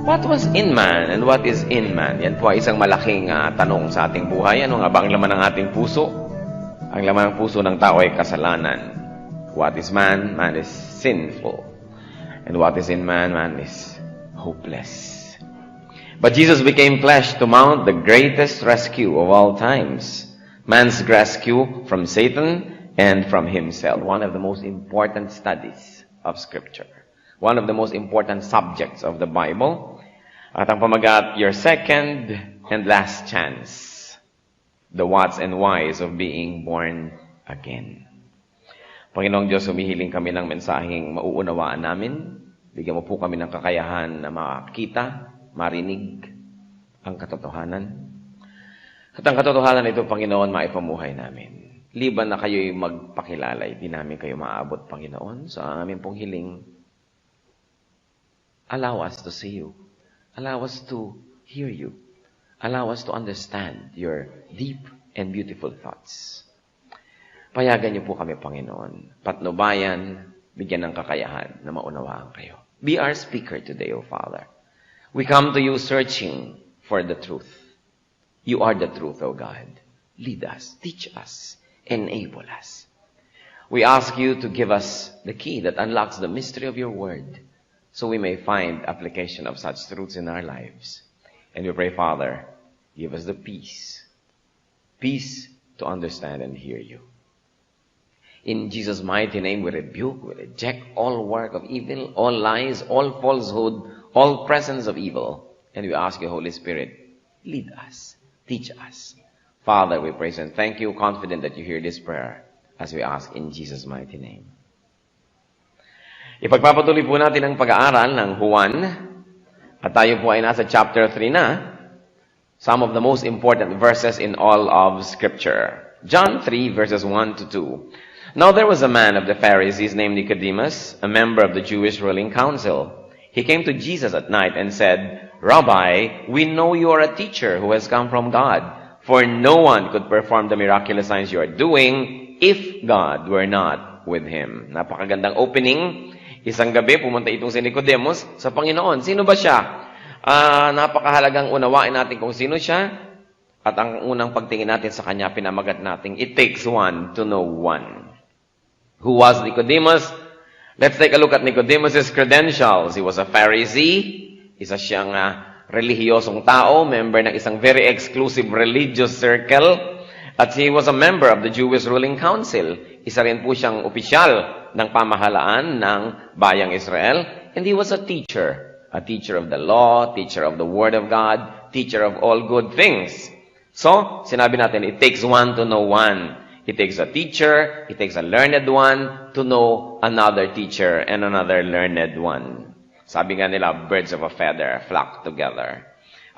What was in man and what is in man? Yan po ay isang malaking tanong sa ating buhay. Ano nga ba ang laman ng ating puso? Ang laman ng puso ng tao ay kasalanan. What is man? Man is sinful. And what is in man? Man is hopeless. But Jesus became flesh to mount the greatest rescue of all times. Man's rescue from Satan and from himself. One of the most important studies of Scripture. One of the most important subjects of the Bible. At ang pamagat, your second and last chance. The whats and whys of being born again. Panginoong Diyos, humihiling kami ng mensaheng mauunawaan namin. Bigyan mo po kami ng kakayahan na makita, marinig ang katotohanan. At ang katotohanan ito, Panginoon, maipamuhay namin. Liban na kayo'y magpakilala, hindi namin kayo maaabot, Panginoon. So ang aming pong hiling, allow us to see you. Allow us to hear you. Allow us to understand your deep and beautiful thoughts. Payagan niyo po kami, Panginoon. Patnubayan, bigyan ng kakayahan na maunawaan kayo. Be our speaker today, O Father. We come to you searching for the truth. You are the truth, O God. Lead us, teach us, enable us. We ask you to give us the key that unlocks the mystery of your word, so we may find application of such truths in our lives. And we pray, Father, give us the peace. Peace to understand and hear you. In Jesus' mighty name, we rebuke, we reject all work of evil, all lies, all falsehood, all presence of evil. And we ask you, Holy Spirit, lead us, teach us. Father, we praise and thank you, confident that you hear this prayer as we ask in Jesus' mighty name. Ipagpapatuloy po natin ang pag-aaral ng Juan. At tayo po ay nasa chapter 3 na. Some of the most important verses in all of Scripture. John 3 verses 1 to 2. Now there was a man of the Pharisees named Nicodemus, a member of the Jewish ruling council. He came to Jesus at night and said, Rabbi, we know you are a teacher who has come from God. For no one could perform the miraculous signs you are doing if God were not with him. Napakagandang opening. Isang gabi, pumunta itong si Nicodemus sa Panginoon. Sino ba siya? Napakahalagang unawain natin kung sino siya. At ang unang pagtingin natin sa kanya, pinamagat natin, it takes one to know one. Who was Nicodemus? Let's take a look at Nicodemus' credentials. He was a Pharisee. Isa siyang relihiyosong tao, member ng isang very exclusive religious circle. At he was a member of the Jewish ruling council. Isa rin po siyang opisyal ng pamahalaan ng bayang Israel. And he was a teacher of the law, teacher of the Word of God, teacher of all good things. So, sinabi natin, it takes one to know one. It takes a teacher, it takes a learned one to know another teacher and another learned one. Sabi nga nila, birds of a feather flock together.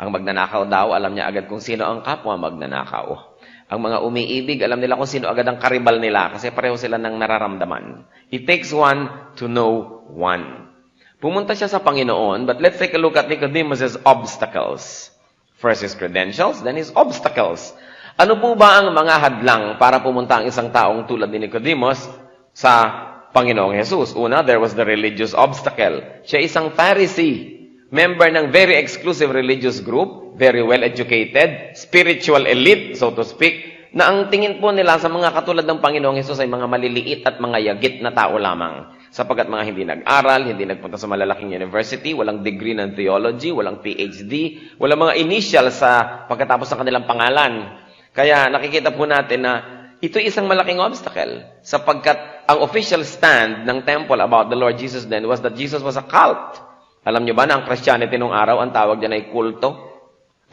Ang magnanakaw daw, alam niya agad kung sino ang kapwa magnanakaw. Ang mga umiibig, alam nila kung sino agad ang karibal nila kasi pareho sila ng nararamdaman. It takes one to know one. Pumunta siya sa Panginoon, but let's take a look at Nicodemus' obstacles. First his credentials, then his obstacles. Ano po ba ang mga hadlang para pumunta ang isang taong tulad ni Nicodemus sa Panginoong Jesus? Una, there was the religious obstacle. Siya isang Pharisee, member ng very exclusive religious group, very well-educated, spiritual elite, so to speak, na ang tingin po nila sa mga katulad ng Panginoong Jesus ay mga maliliit at mga yagit na tao lamang. Sapagkat mga hindi nag-aral, hindi nagpunta sa malalaking university, walang degree ng theology, walang PhD, walang mga initial sa pagkatapos ng kanilang pangalan. Kaya nakikita po natin na ito isang malaking obstacle sapagkat ang official stand ng temple about the Lord Jesus then was that Jesus was a cult. Alam niyo ba na ang Christianity nung araw, ang tawag dyan ay kulto?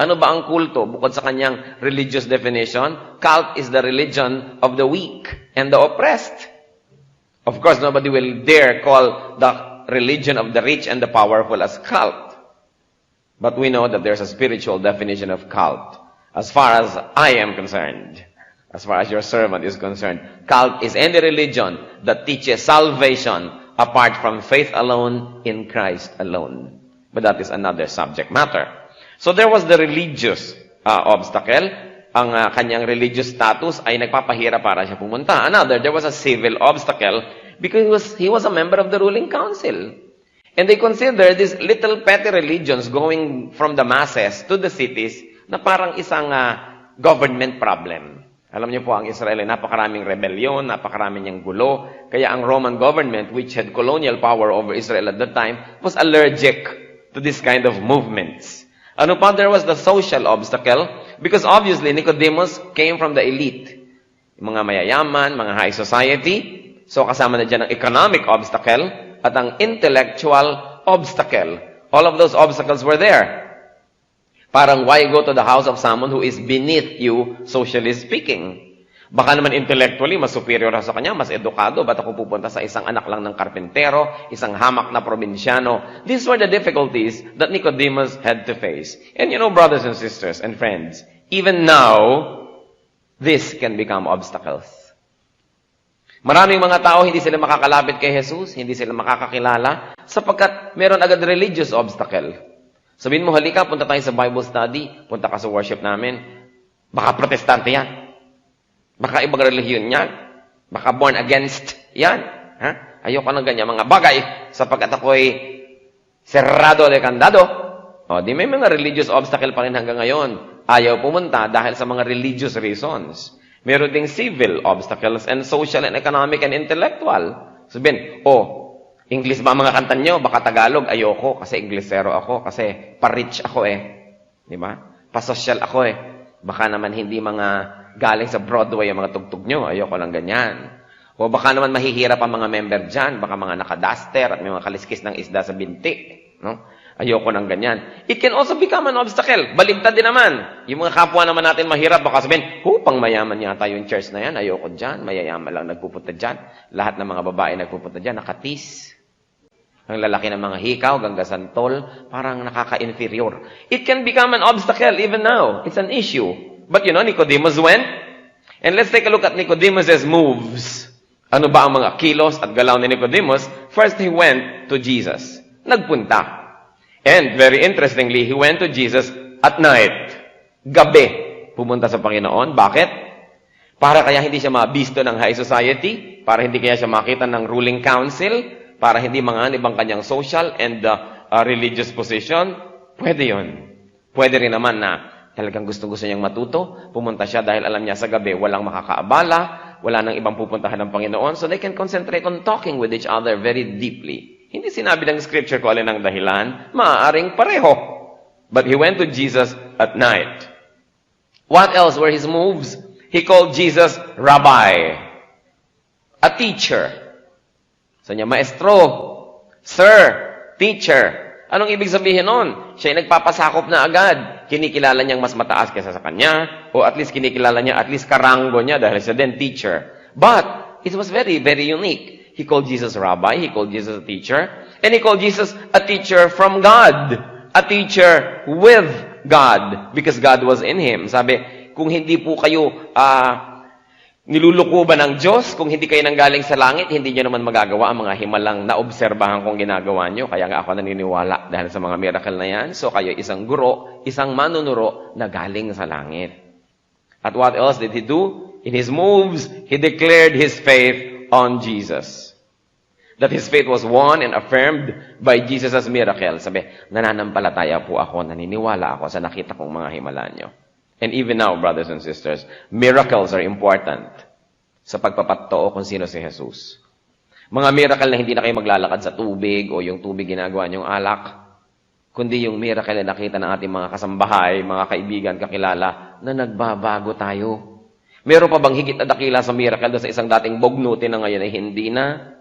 Ano ba ang kulto? Bukod sa kanyang religious definition, cult is the religion of the weak and the oppressed. Of course, nobody will dare call the religion of the rich and the powerful as cult. But we know that there's a spiritual definition of cult. As far as I am concerned, as far as your servant is concerned, cult is any religion that teaches salvation apart from faith alone in Christ alone. But that is another subject matter. So there was the religious obstacle. Ang kanyang religious status ay nagpapahirap para siya pumunta. Another, there was a civil obstacle because he was a member of the ruling council. And they consider these little petty religions going from the masses to the cities na parang isang government problem. Alam niyo po, ang Israel ay napakaraming rebellion, napakaraming niyang gulo. Kaya ang Roman government, which had colonial power over Israel at that time, was allergic to this kind of movements. Ano pa? There was the social obstacle because obviously Nicodemus came from the elite. Mga mayayaman, mga high society. So kasama na dyan ang economic obstacle at ang intellectual obstacle. All of those obstacles were there. Parang why go to the house of someone who is beneath you, socially speaking? Baka naman intellectually, mas superior sa kanya, mas edukado. Ba't ako pupunta sa isang anak lang ng karpentero, isang hamak na probinsyano? These were the difficulties that Nicodemus had to face. And you know, brothers and sisters and friends, even now, this can become obstacles. Maraming mga tao, hindi sila makakalapit kay Jesus, hindi sila makakakilala, sapagkat meron agad religious obstacle. Sabihin mo, halika, punta tayo sa Bible study, punta ka sa worship namin. Baka protestante yan. Baka ibang relihiyon yan. Baka born against yan. Ha? Ayoko ng ganyan mga bagay sapagkat ako'y cerrado de candado. O, di may mga religious obstacle pa rin hanggang ngayon. Ayaw pumunta dahil sa mga religious reasons. Meron ding civil obstacles and social and economic and intellectual. Sabihin, English ba mga kanta nyo? Baka Tagalog. Ayoko kasi Inglesero ako. Kasi pa-rich ako Di ba? Pa-social ako Baka naman hindi mga galing sa Broadway ang mga tugtog nyo. Ayoko lang ganyan. O baka naman mahihirap ang mga member dyan. Baka mga nakadaster at may mga kaliskis ng isda sa binti. No? Ayoko ng ganyan. It can also become an obstacle. Baligtad din naman. Yung mga kapwa naman natin mahirap, baka sabihin, pang mayaman yata yung church na yan. Ayoko dyan. Mayayaman lang nagpupunta dyan. Lahat ng mga babae nagpupunta dyan. Nakatis. Ang lalaki ng mga hikaw, ganggasantol, parang nakaka-inferior. It can become an obstacle even now. It's an issue. But you know, Nicodemus went. And let's take a look at Nicodemus' moves. Ano ba ang mga kilos at galaw ni Nicodemus? First, he went to Jesus. Nagpunta. And very interestingly, he went to Jesus at night. Gabi. Pumunta sa Panginoon. Bakit? Para kaya hindi siya mabisto ng high society. Para hindi kaya siya makita ng ruling council. Para hindi mga ibang kanyang social and religious position. Pwede yun. Pwede rin naman na talagang gusto niyang matuto. Pumunta siya dahil alam niya sa gabi walang makakaabala. Wala nang ibang pupuntahan ng Panginoon. So they can concentrate on talking with each other very deeply. Hindi sinabi ng scripture ko alin ang dahilan. Maaaring pareho. But he went to Jesus at night. What else were his moves? He called Jesus Rabbi. A teacher. So niya, maestro, sir, teacher. Anong ibig sabihin nun? Siya ay nagpapasakop na agad. Kinikilala niyang mas mataas kaysa sa kanya, o at least kinikilala niya, at least karanggo niya dahil siya din teacher. But, it was very, very unique. He called Jesus Rabbi, he called Jesus a teacher, and he called Jesus a teacher from God. A teacher with God, because God was in him. Sabi, kung hindi po kayo niluluko ba ng Diyos? Kung hindi kayo nanggaling sa langit, hindi nyo naman magagawa ang mga himalang naobserbahan kong ginagawa nyo. Kaya nga ako naniniwala dahil sa mga miracle na yan. So kayo isang guro, isang manunuro na galing sa langit. At what else did he do? In his moves, he declared his faith on Jesus. That his faith was won and affirmed by Jesus' miracle. Sabi, nananampalataya po ako, naniniwala ako sa nakita kong mga himala nyo. And even now, brothers and sisters, miracles are important sa pagpapatoo kung sino si Jesus. Mga miracle na hindi na kayo maglalakad sa tubig o yung tubig ginagawa niyong alak, kundi yung miracle na nakita ng ating mga kasambahay, mga kaibigan, kakilala, na nagbabago tayo. Meron pa bang higit na dakila sa miracle sa isang dating bognuti na ngayon ay hindi na?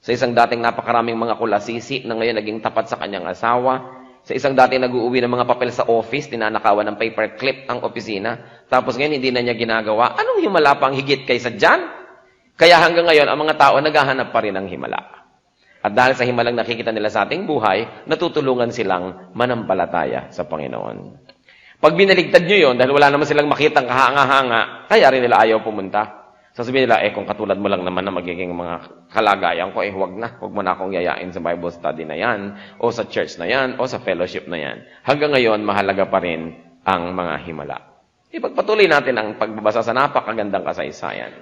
Sa isang dating napakaraming mga kulasisi na ngayon naging tapat sa kanyang asawa? Sa isang dati nag-uuwi ng mga papel sa office, tinanakawan ng paperclip ang opisina. Tapos ngayon, hindi na niya ginagawa. Anong himala pang higit kaysa dyan? Kaya hanggang ngayon, ang mga tao naghahanap pa rin ng himala. At dahil sa himalang nakikita nila sa ating buhay, natutulungan silang manampalataya sa Panginoon. Pag binaligtad nyo yun, dahil wala naman silang makitang kahanga-hanga, kaya rin nila ayaw pumunta. Sasabihin nila, kung katulad mo lang naman na magiging mga kalagayan ko, huwag na. Huwag mo na akong yayain sa Bible study na yan, o sa church na yan, o sa fellowship na yan. Hanggang ngayon, mahalaga pa rin ang mga himala. Ipagpatuloy natin ang pagbabasa sa napakagandang kasaysayan.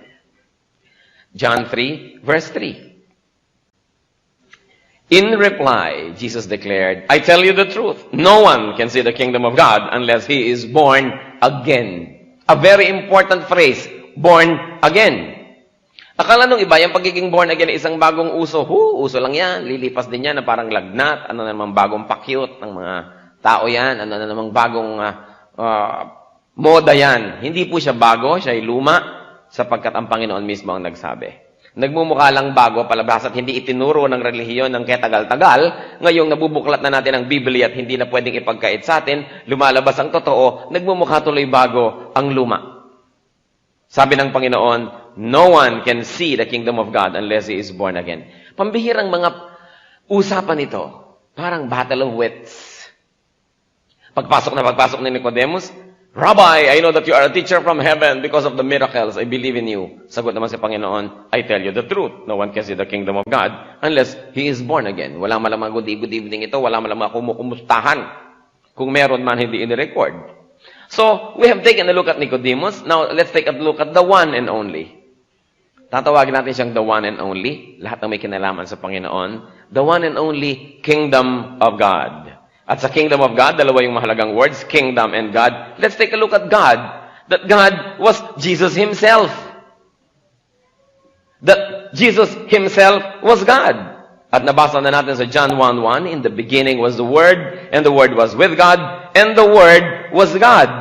John 3, verse 3. In reply, Jesus declared, I tell you the truth, no one can see the kingdom of God unless he is born again. A very important phrase, born again. Akala nung iba, yung pagiging born again ay isang bagong uso. Uso lang yan. Lilipas din yan na parang lagnat. Ano na namang bagong pakyut ng mga tao yan. Ano na namang bagong moda yan. Hindi po siya bago, siya ay luma sapagkat ang Panginoon mismo ang nagsabi. Nagmumukha lang bago, palabas at hindi itinuro ng relihiyon ng ketagal-tagal. Ngayong nabubuklat na natin ang Biblia at hindi na pwedeng ipagkait sa atin, lumalabas ang totoo, nagmumukha tuloy bago ang luma. Sabi ng Panginoon, no one can see the kingdom of God unless he is born again. Pambihirang mga usapan ito, parang battle of wits. Pagpasok ni Nicodemus, Rabbi, I know that you are a teacher from heaven because of the miracles. I believe in you. Sagot naman si Panginoon, I tell you the truth. No one can see the kingdom of God unless he is born again. Wala malamang good evening ito. Wala malamang kumukumustahan. Kung meron man, hindi in-record. So, we have taken a look at Nicodemus. Now, let's take a look at the one and only. Tatawagin natin siyang the one and only. Lahat ng may kinalaman sa Panginoon. The one and only kingdom of God. At sa kingdom of God, dalawa yung mahalagang words, kingdom and God. Let's take a look at God. That God was Jesus Himself. That Jesus Himself was God. At nabasa na natin sa John 1:1, in the beginning was the Word, and the Word was with God, and the Word was God.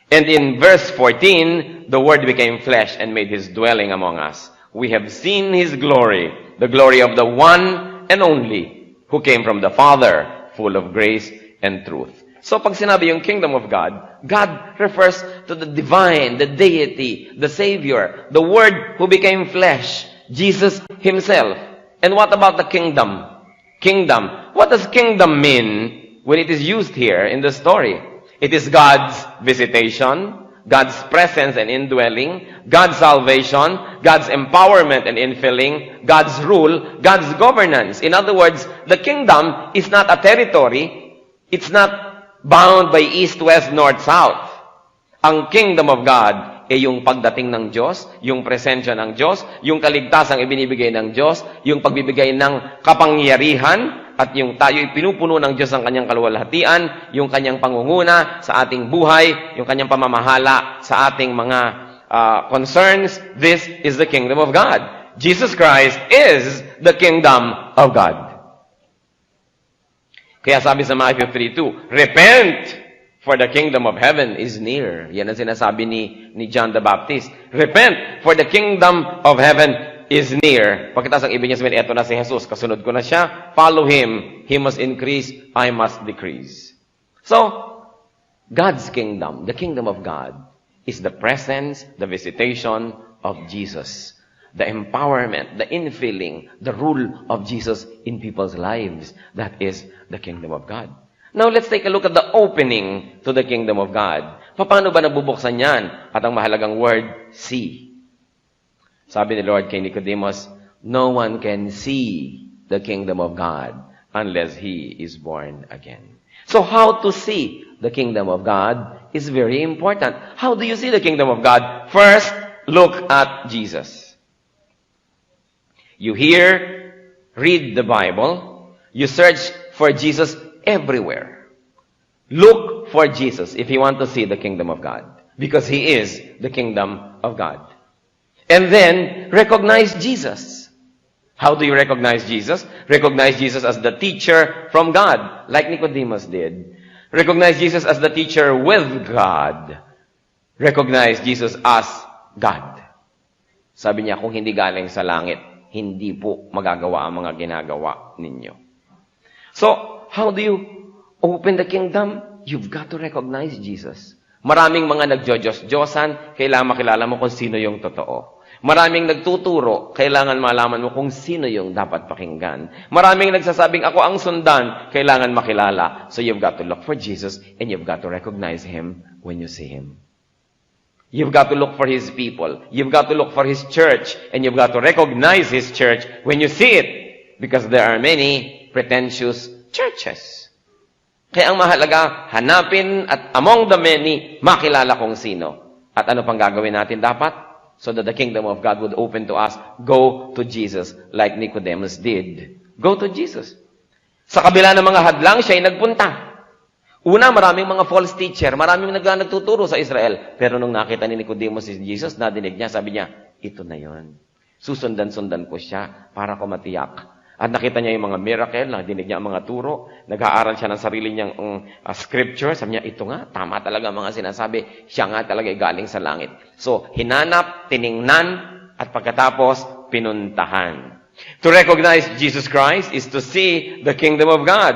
And in verse 14, the Word became flesh and made His dwelling among us. We have seen His glory, the glory of the one and only, who came from the Father, full of grace and truth. So pag sinabi yung kingdom of God, God refers to the divine, the deity, the Savior, the Word who became flesh, Jesus Himself. And what about the kingdom? Kingdom. What does kingdom mean when it is used here in the story? It is God's visitation, God's presence and indwelling, God's salvation, God's empowerment and infilling, God's rule, God's governance. In other words, the kingdom is not a territory. It's not bound by east, west, north, south. Ang kingdom of God ay yung pagdating ng Diyos, yung presensya ng Diyos, yung kaligtasang ibinibigay ng Diyos, yung pagbibigay ng kapangyarihan, at yung tayo'y pinupuno ng Diyos ang kanyang kaluwalhatian, yung kanyang pangunguna sa ating buhay, yung kanyang pamamahala sa ating mga concerns. This is the kingdom of God. Jesus Christ is the kingdom of God. Kaya sabi sa Matthew 3:2, repent, for the kingdom of heaven is near. Yan ang sinasabi ni John the Baptist. Repent, for the kingdom of heaven is near. Pagkatapos ang ibig niya sabihin, eto na si Jesus, kasunod ko na siya, follow Him. He must increase, I must decrease. So, God's kingdom, the kingdom of God, is the presence, the visitation of Jesus. The empowerment, the infilling, the rule of Jesus in people's lives. That is the kingdom of God. Now, let's take a look at the opening to the kingdom of God. Paano ba nabubuksan yan? At ang mahalagang word, see. Sabi ni Lord kay Nicodemus, no one can see the kingdom of God unless he is born again. So how to see the kingdom of God is very important. How do you see the kingdom of God? First, look at Jesus. You hear, read the Bible, you search for Jesus everywhere. Look for Jesus if you want to see the kingdom of God, because He is the kingdom of God. And then, recognize Jesus. How do you recognize Jesus? Recognize Jesus as the teacher from God, like Nicodemus did. Recognize Jesus as the teacher with God. Recognize Jesus as God. Sabi niya, kung hindi galing sa langit, hindi po magagawa ang mga ginagawa ninyo. So, how do you open the kingdom? You've got to recognize Jesus. Maraming mga nagjo-Diyos-Diyosan, kailangan makilala mo kung sino yung totoo. Maraming nagtuturo, kailangan malaman mo kung sino yung dapat pakinggan. Maraming nagsasabing, ako ang sundan, kailangan makilala. So you've got to look for Jesus and you've got to recognize Him when you see Him. You've got to look for His people. You've got to look for His church. And you've got to recognize His church when you see it. Because there are many pretentious churches. Kaya ang mahalaga, hanapin at among the many, makilala kung sino. At ano pang gagawin natin dapat? So that the kingdom of God would open to us, go to Jesus like Nicodemus did. Go to Jesus. Sa kabila ng mga hadlang, siya ay nagpunta. Una, maraming mga false teacher, maraming nagtuturo sa Israel. Pero nung nakita ni Nicodemus si Jesus, nadinig niya, sabi niya, ito na yon. Susundan-sundan ko siya para ko matiyak. At nakita niya yung mga miracle, nadinig niya ang mga turo, nag-aaral siya ng sarili niyang scripture. Sabi niya, ito nga, tama talaga ang mga sinasabi. Siya nga talaga ay galing sa langit. So, hinanap, tiningnan, at pagkatapos, pinuntahan. To recognize Jesus Christ is to see the kingdom of God.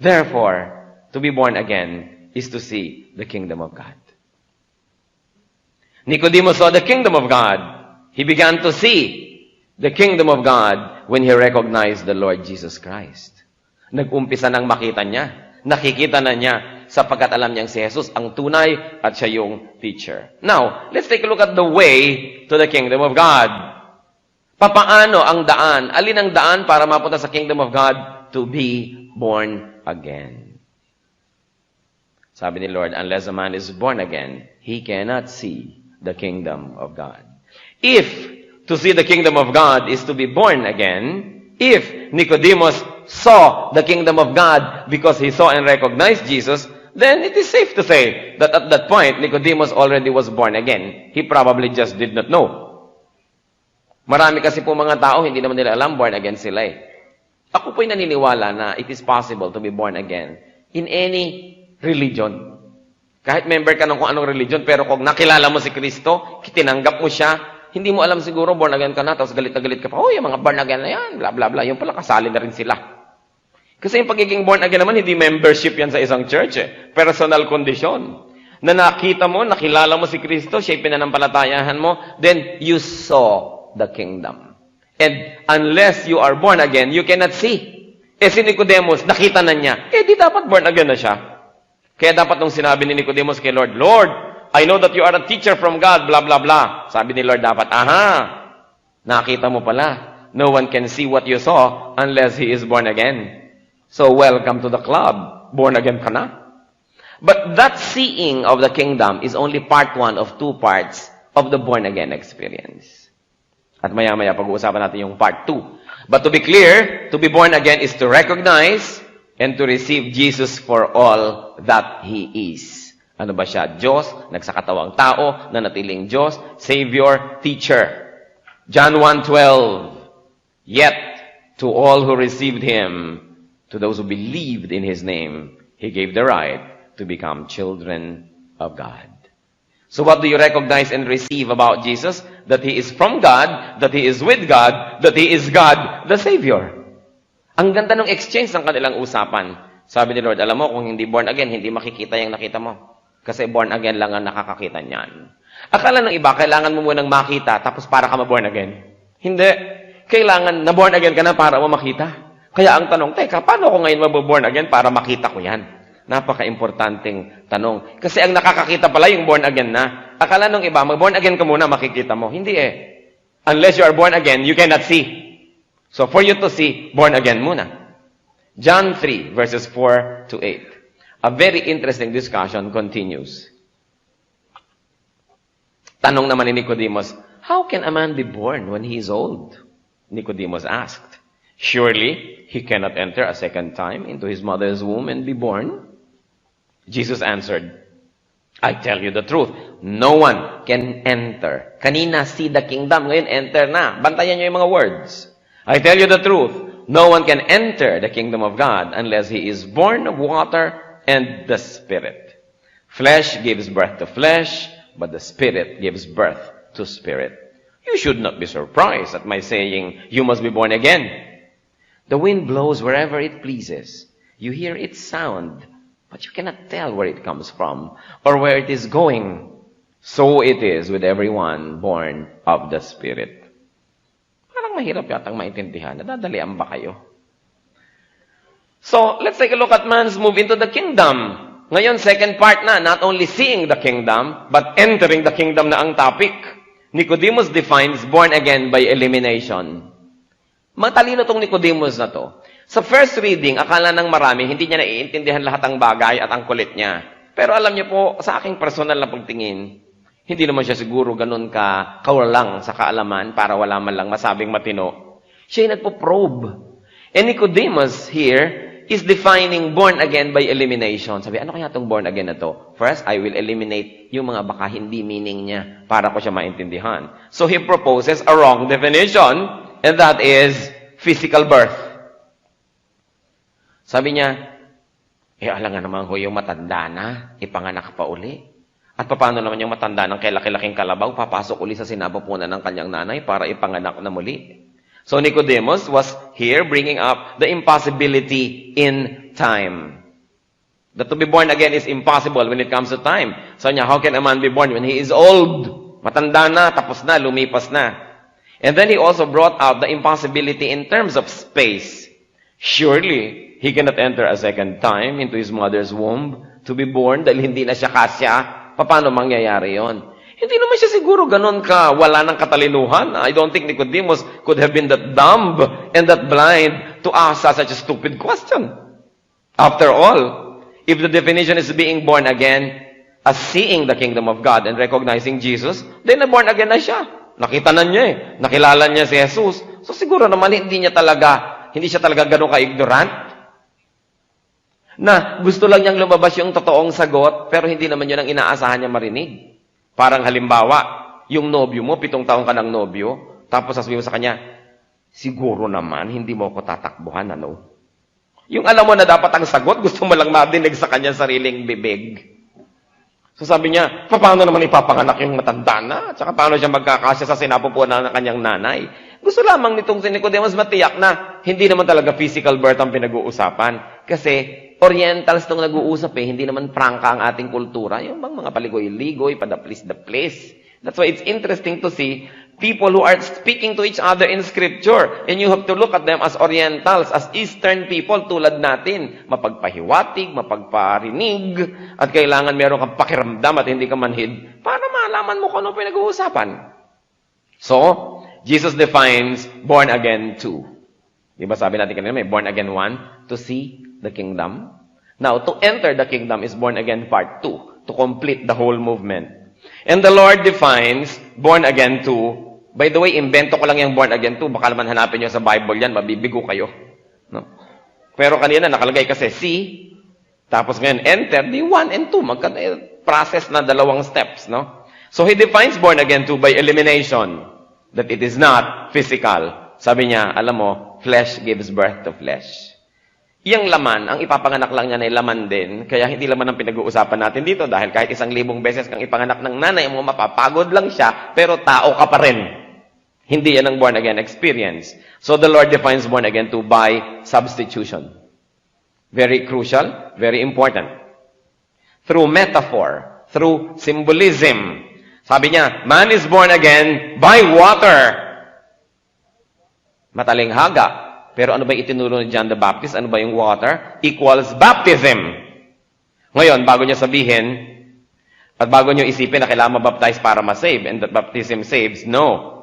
Therefore, to be born again is to see the kingdom of God. Nicodemus saw the kingdom of God. He began to see the kingdom of God when he recognized the Lord Jesus Christ. Nag-umpisa nang makita niya. Nakikita na niya sapagkat alam niyang si Jesus ang tunay at siya yung teacher. Now, let's take a look at the way to the kingdom of God. Papaano ang daan? Alin ang daan para mapunta sa kingdom of God? To be born again. Sabi ni Lord, unless a man is born again, he cannot see the kingdom of God. If to see the kingdom of God is to be born again, if Nicodemus saw the kingdom of God because he saw and recognized Jesus, then it is safe to say that at that point, Nicodemus already was born again. He probably just did not know. Marami kasi po mga tao, hindi naman nila alam, born again sila eh. Ako po'y naniniwala na it is possible to be born again in any religion. Kahit member ka ng kung anong religion, pero kung nakilala mo si Kristo, tinanggap mo siya, hindi mo alam siguro, born again ka na, tapos galit na galit ka pa, oh, yung mga born again na yan, bla bla bla, yung pala kasali na rin sila. Kasi yung pagiging born again naman, hindi membership yan sa isang church eh. Personal condition. Na nakita mo, nakilala mo si Kristo, siya'y pinanampalatayahan mo, then you saw the kingdom. And unless you are born again, you cannot see. Eh si Nicodemus, nakita na niya, eh di dapat born again na siya. Kaya dapat nung sinabi ni Nicodemus kay Lord, Lord, I know that you are a teacher from God, blah, blah, blah. Sabi ni Lord dapat, aha, nakita mo pala. No one can see what you saw unless he is born again. So welcome to the club. Born again ka na. But that seeing of the kingdom is only part one of two parts of the born again experience. At maya-maya pag-uusapan natin yung part 2. But to be clear, to be born again is to recognize and to receive Jesus for all that He is. Ano ba siya? Diyos, nagsakatawang tao, nanatiling Diyos, Savior, Teacher. John 1:12. Yet, to all who received Him, to those who believed in His name, He gave the right to become children of God. So what do you recognize and receive about Jesus? That He is from God, that He is with God, that He is God, the Savior. Ang ganda ng exchange ng kanilang usapan. Sabi ni Lord, alam mo, kung hindi born again, hindi makikita yung nakita mo. Kasi born again lang ang nakakakita niyan. Akala ng iba, kailangan mo munang makita, tapos para ka ma-born again. Hindi. Kailangan na born again ka na para mo makita. Kaya ang tanong, teka, paano ako ngayon mabuborn again para makita ko yan? Napaka-importanting tanong. Kasi ang nakakakita pala yung born again na. Akala nung iba, mag-born again ka muna, makikita mo. Hindi eh. Unless you are born again, you cannot see. So for you to see, born again muna. John 3, verses 4 to 8. A very interesting discussion continues. Tanong naman ni Nicodemus, how can a man be born when he is old? Nicodemus asked. Surely, he cannot enter a second time into his mother's womb and be born. Jesus answered, I tell you the truth, no one can enter. Kanina, see the kingdom. Ngayon, enter na. Bantayan niyo yung mga words. I tell you the truth, no one can enter the kingdom of God unless he is born of water and the Spirit. Flesh gives birth to flesh, but the Spirit gives birth to spirit. You should not be surprised at my saying, you must be born again. The wind blows wherever it pleases. You hear its sound, but you cannot tell where it comes from or where it is going. So it is with everyone born of the Spirit. Parang mahirap yatang maintindihan. Nadadalian ba kayo? So, let's take a look at man's move into the kingdom. Ngayon, second part na, not only seeing the kingdom, but entering the kingdom na ang topic. Nicodemus defines born again by elimination. Matalino tong Nicodemus na to. Sa first reading, akala ng marami, hindi niya naiintindihan lahat ng bagay at ang kulit niya. Pero alam niyo po, sa aking personal na pagtingin, hindi naman siya siguro ganun kawalang sa kaalaman para wala man lang masabing matino. Siya nagpo-probe. And Nicodemus here is defining born again by elimination. Sabi, ano kaya itong born again na to? First, I will eliminate yung mga baka hindi meaning niya para ko siya maintindihan. So he proposes a wrong definition, and that is physical birth. Sabi niya, alam nga naman ho, yung matanda na, ipanganak pa uli. At paano naman yung matanda ng kay-laki-laking kalabaw, papasok uli sa sinapupunan ng kanyang nanay para ipanganak na muli. So Nicodemus was here bringing up the impossibility in time. That to be born again is impossible when it comes to time. So niya, how can a man be born when he is old? Matanda na, tapos na, lumipas na. And then he also brought out the impossibility in terms of space. Surely, he cannot enter a second time into his mother's womb to be born dahil hindi na siya kasya. Paano mangyayari yon? Hindi naman siya siguro ganun ka, wala ng katalinuhan. I don't think Nicodemus could have been that dumb and that blind to ask such a stupid question. After all, if the definition is being born again as seeing the kingdom of God and recognizing Jesus, then born again na siya. Nakita na niya eh. Nakilala niya si Jesus. So siguro naman hindi siya talaga ganun ka-ignorant. Na gusto lang niyang lumabas yung totoong sagot, pero hindi naman yun ang inaasahan niya marinig. Parang halimbawa, yung nobyo mo, 7 taon ka ng nobyo, tapos sasabihin mo sa kanya, siguro naman, hindi mo ako tatakbuhan, ano? Yung alam mo na dapat ang sagot, gusto mo lang madinig sa kanya sariling bibig. So sabi niya, paano naman ipapanganak yung matanda na? At saka paano siya magkakasya sa sinapupunan ng kanyang nanay? Gusto lamang nitong si Nicodemus matiyak na hindi naman talaga physical birth ang pinag-uusapan. Kasi Orientals itong nag-uusap hindi naman prangka ang ating kultura. Yung mga paligoy-ligoy, padaplis-daplis. That's why it's interesting to see people who are speaking to each other in Scripture. And you have to look at them as Orientals, as Eastern people tulad natin. Mapagpahiwatig, mapagparinig, at kailangan meron kang pakiramdam at hindi ka manhid para malaman mo kung ano pinag-uusapan. So, Jesus defines born again 2. Diba sabi natin kanina, may born again 1, to see the kingdom. Now, to enter the kingdom is born again part 2, to complete the whole movement. And the Lord defines born again 2. By the way, invento ko lang yung born again 2. Baka naman hanapin nyo sa Bible yan, mabibigo kayo. No? Pero kanina nakalagay kasi see, tapos ngayon enter, di 1 and 2. Process na 2 steps. No? So he defines born again 2 by elimination. That it is not physical. Sabi niya, alam mo, flesh gives birth to flesh. Iyang laman, ang ipapanganak lang niya na laman din, kaya hindi laman ang pinag-uusapan natin dito dahil kahit 1,000 beses kang ipanganak ng nanay mo, mapapagod lang siya, pero tao ka pa rin. Hindi yan ang born again experience. So the Lord defines born again too by substitution. Very crucial, very important. Through metaphor, through symbolism. Sabi niya, man is born again by water. Matalinghaga. Pero ano ba itinuro ni John the Baptist? Ano ba yung water? Equals baptism. Ngayon, bago niya sabihin, at bago niyo isipin na kailangan mabaptize para ma-save, and that baptism saves, no.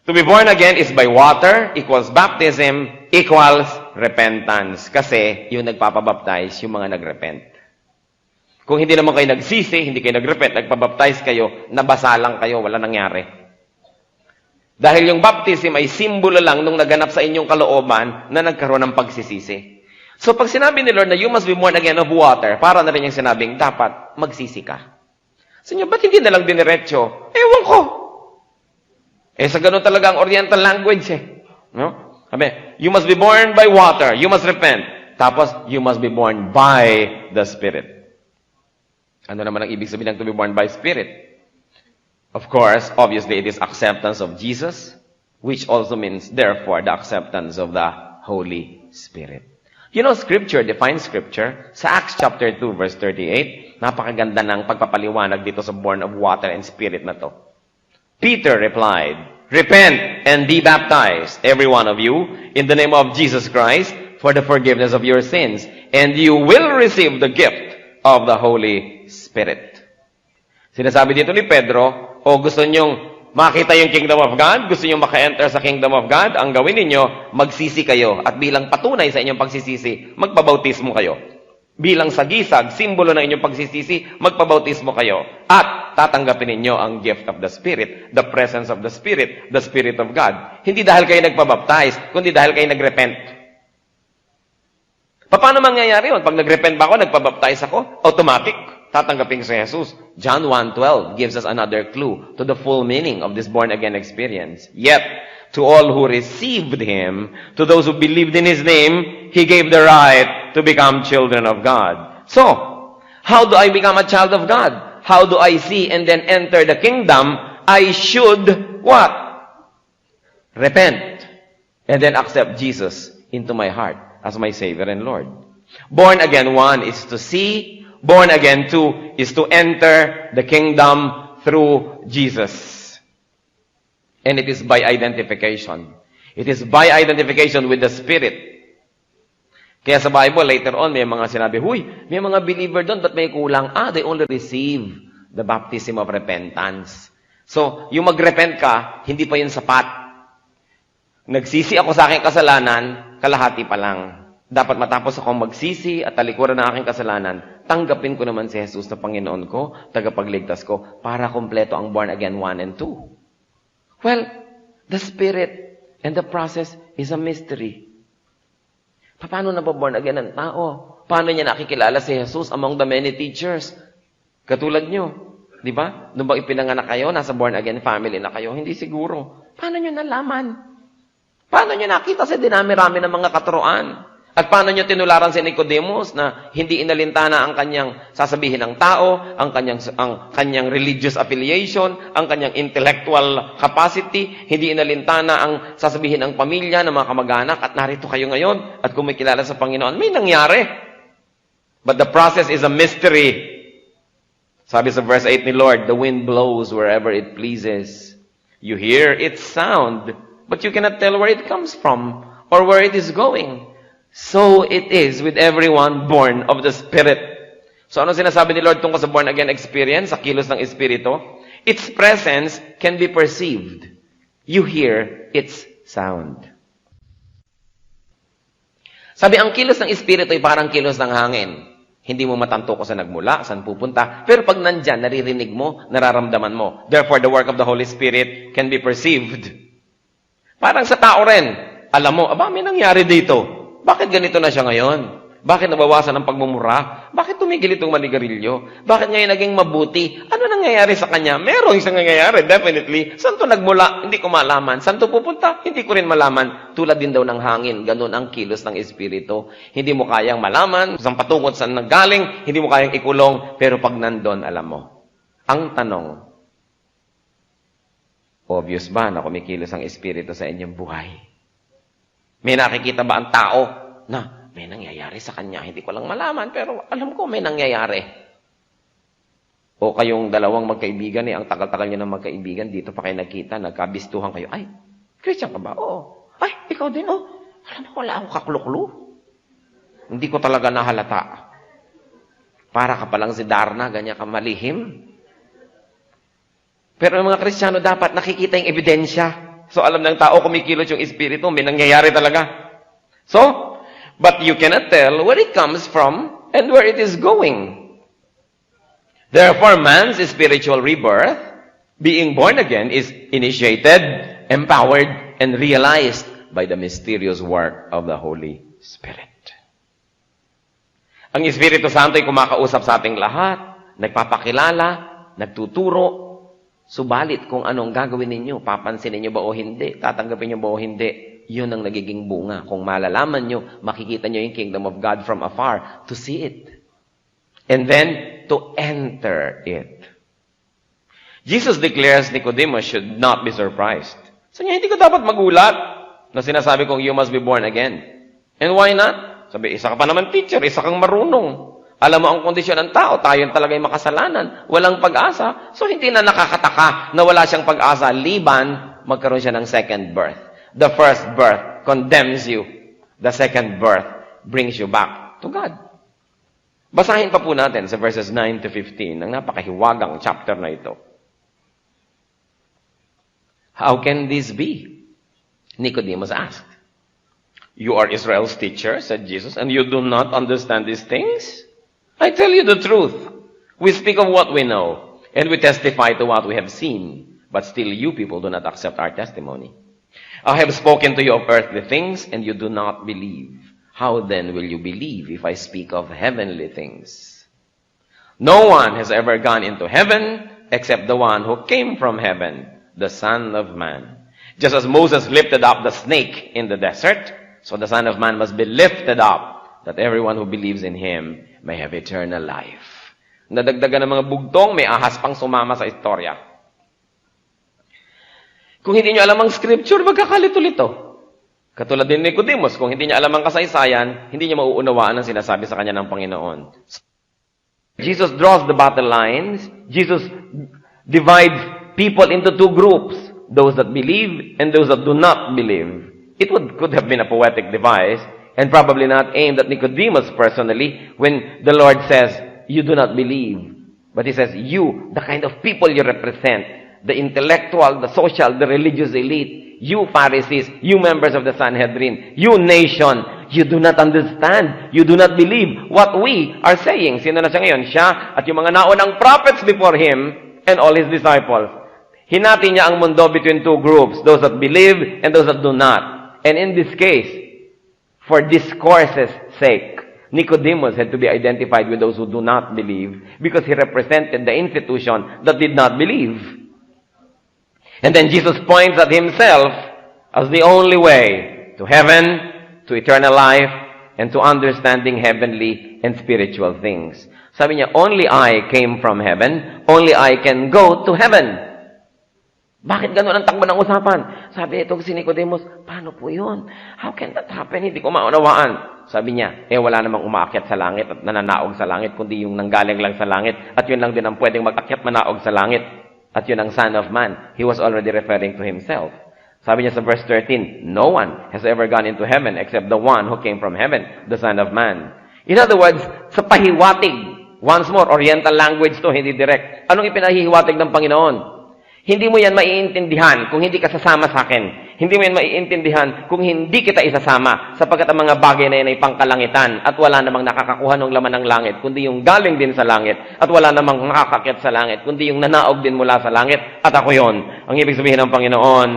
To be born again is by water, equals baptism, equals repentance. Kasi yung nagpapabaptize, yung mga nagrepent. Kung hindi naman kayo nagsisi, hindi kayo nagrepent, nagpabaptize kayo, nabasa lang kayo, wala nangyari. Dahil yung baptism ay simbolo lang nung naganap sa inyong kalooban na nagkaroon ng pagsisisi. So pag sinabi ni Lord na you must be born again of water, para na rin yung sinabing dapat magsisi ka. Sa inyo, ba't hindi na lang diniretso? Ewan ko. Sa ganun talaga ang Oriental language No? Sabi, you must be born by water, you must repent. Tapos, you must be born by the Spirit. Ano naman ang ibig sabihin ng to be born by Spirit? Of course, obviously, it is acceptance of Jesus, which also means, therefore, the acceptance of the Holy Spirit. You know, Scripture defines Scripture. Sa Acts chapter 2, verse 38, napakaganda ng pagpapaliwanag dito sa born of water and Spirit na to. Peter replied, repent and be baptized, every one of you, in the name of Jesus Christ, for the forgiveness of your sins, and you will receive the gift of the Holy Spirit. Sinasabi dito ni Pedro, o gusto nyong makita yung kingdom of God, gusto nyong maka-enter sa kingdom of God, ang gawin ninyo, magsisi kayo. At bilang patunay sa inyong pagsisisi, magpabautismo kayo. Bilang sagisag, simbolo ng inyong pagsisisi, magpabautismo kayo. At tatanggapin ninyo ang gift of the Spirit, the presence of the Spirit of God. Hindi dahil kayo nagpabaptize, kundi dahil kayo nagrepent. Paano mangyayari yun? Pag nag-repent ba ako, nagpabaptize ako, automatic, tatanggapin ko si Jesus. John 1:12 gives us another clue to the full meaning of this born-again experience. Yet, to all who received Him, to those who believed in His name, He gave the right to become children of God. So, how do I become a child of God? How do I see and then enter the kingdom? I should, what? Repent. And then accept Jesus into my heart as my Savior and Lord. Born again, 1 is to see. Born again, 2 is to enter the kingdom through Jesus. And it is by identification. It is by identification with the Spirit. Kaya sa Bible, later on, may mga sinabi, huy, may mga believer doon, but may kulang? They only receive the baptism of repentance. So, yung mag-repent ka, hindi pa yun sapat. Nagsisi ako sa aking kasalanan, kalahati pa lang. Dapat matapos akong magsisi at talikuran ng aking kasalanan, tanggapin ko naman si Jesus na Panginoon ko, tagapagligtas ko, para kompleto ang born again 1 and 2. Well, the Spirit and the process is a mystery. Paano na ba born again ang tao? Paano niya nakikilala si Jesus among the many teachers? Katulad nyo. Di ba? Nung ba ipinanganak kayo, nasa born again family na kayo? Hindi siguro. Paano nyo nalaman? Paano nyo nakita sa dinami-rami ng mga katuruan? At paano nyo tinularan si Nicodemus na hindi inalintana ang kanyang sasabihin ng tao, ang kanyang religious affiliation, ang kanyang intellectual capacity, hindi inalintana ang sasabihin ng pamilya, ng mga kamag-anak, at narito kayo ngayon, at kung may kilala sa Panginoon, may nangyari. But the process is a mystery. Sabi sa verse 8 ni Lord, the wind blows wherever it pleases. You hear its sound, but you cannot tell where it comes from or where it is going. So it is with everyone born of the Spirit. So ano sinasabi ni Lord tungkol sa born again experience, sa kilos ng Espiritu? Its presence can be perceived. You hear its sound. Sabi, ang kilos ng Espiritu ay parang kilos ng hangin. Hindi mo matanto kung saan nagmula, saan pupunta. Pero pag nandyan, naririnig mo, nararamdaman mo. Therefore, the work of the Holy Spirit can be perceived. Parang sa tao rin. Alam mo, may nangyari dito. Bakit ganito na siya ngayon? Bakit nabawasan ang pagmumura? Bakit tumigil itong manigarilyo? Bakit ngayon naging mabuti? Ano nangyayari sa kanya? Merong isang nangyayari, definitely. Saan to nagmula? Hindi ko malaman. Saan to pupunta? Hindi ko rin malaman. Tulad din daw ng hangin. Ganun ang kilos ng Espiritu. Hindi mo kayang malaman, saan patungo, saan nanggaling, hindi mo kayang ikulong, pero pag nandun, alam mo. Ang tanong, obvious ba na kumikilos ang Espiritu sa inyong buhay? May nakikita ba ang tao na may nangyayari sa kanya? Hindi ko lang malaman, pero alam ko may nangyayari. O kayong dalawang magkaibigan, ang tagal-tagal nyo ng magkaibigan, dito pa kayo nagkita, nagkabistuhan kayo. Ay, Christian ka ba? Oo. Ay, ikaw din, oh. Alam mo, wala akong kakluklo. Hindi ko talaga nahalata. Para ka palang si Darna, ganyan ka malihim. Pero ang mga Kristiyano dapat nakikita yung ebidensya. So, alam ng tao, kumikilos yung Espiritu, may nangyayari talaga. So, but you cannot tell where it comes from and where it is going. Therefore, man's spiritual rebirth, being born again, is initiated, empowered, and realized by the mysterious work of the Holy Spirit. Ang Espiritu Santo ay kumakausap sa ating lahat, nagpapakilala, nagtuturo. Subalit kung anong gagawin ninyo, papansinin nyo ba o hindi, tatanggapin nyo ba o hindi, yun ang nagiging bunga. Kung malalaman nyo, makikita nyo yung kingdom of God from afar, to see it. And then, to enter it. Jesus declares Nicodemus should not be surprised. So niya, hindi ko dapat magulat na sinasabi kong you must be born again. And why not? Sabi, isa ka pa naman teacher, isa kang marunong. Alam mo ang kondisyon ng tao, tayo talaga'y makasalanan, walang pag-asa. So hindi na nakakataka na wala siyang pag-asa, liban magkaroon siya ng second birth. The first birth condemns you. The second birth brings you back to God. Basahin pa po natin sa verses 9 to 15, ang napakahiwagang chapter na ito. How can this be? Nicodemus asked. You are Israel's teacher, said Jesus, and you do not understand these things? I tell you the truth. We speak of what we know, and we testify to what we have seen, but still you people do not accept our testimony. I have spoken to you of earthly things, and you do not believe. How then will you believe if I speak of heavenly things? No one has ever gone into heaven except the one who came from heaven, the Son of Man. Just as Moses lifted up the snake in the desert, so the Son of Man must be lifted up, that everyone who believes in Him may have eternal life. Nadagdagan ng mga bugtong, may ahas pang sumama sa istorya. Kung hindi nyo alam ang scripture, magkakalito-lito. Katulad din ni Nicodemus, kung hindi niya alam ang kasaysayan, hindi niya mauunawaan ang sinasabi sa kanya ng Panginoon. Jesus draws the battle lines. Jesus divides people into two groups, those that believe and those that do not believe. It could have been a poetic device and probably not aimed at Nicodemus personally when the Lord says, you do not believe. But He says, you, the kind of people you represent, the intellectual, the social, the religious elite, you Pharisees, you members of the Sanhedrin, you nation, you do not understand, you do not believe what we are saying. Sino na siya ngayon? Siya at yung mga naunang prophets before Him and all His disciples. Hinati niya ang mundo between two groups, those that believe and those that do not. And in this case, for discourse's sake, Nicodemus had to be identified with those who do not believe because he represented the institution that did not believe. And then Jesus points at Himself as the only way to heaven, to eternal life, and to understanding heavenly and spiritual things. Sabi niya, only I came from heaven, only I can go to heaven. Bakit ganun ang takbo ng usapan? Sabi ito si Nicodemus, paano po yun? How can that happen? Hindi ko maunawaan. Sabi niya, wala namang umaakyat sa langit at nananaog sa langit, kundi yung nanggaling lang sa langit. At yun lang din ang pwedeng mag-akyat manaog sa langit. At yun ang Son of Man. He was already referring to Himself. Sabi niya sa verse 13, no one has ever gone into heaven except the one who came from heaven, the Son of Man. In other words, sa pahiwatig, once more, Oriental language to, hindi direct. Anong ipinahihiwatig ng Panginoon? Hindi mo yan maiintindihan kung hindi ka sasama sa akin. Hindi mo yan maiintindihan kung hindi kita isasama, sapagkat ang mga bagay na yan ay pangkalangitan at wala namang nakakakuha ng laman ng langit, kundi yung galing din sa langit, at wala namang makakakyat sa langit, kundi yung nanaog din mula sa langit, at ako yon. Ang ibig sabihin ng Panginoon,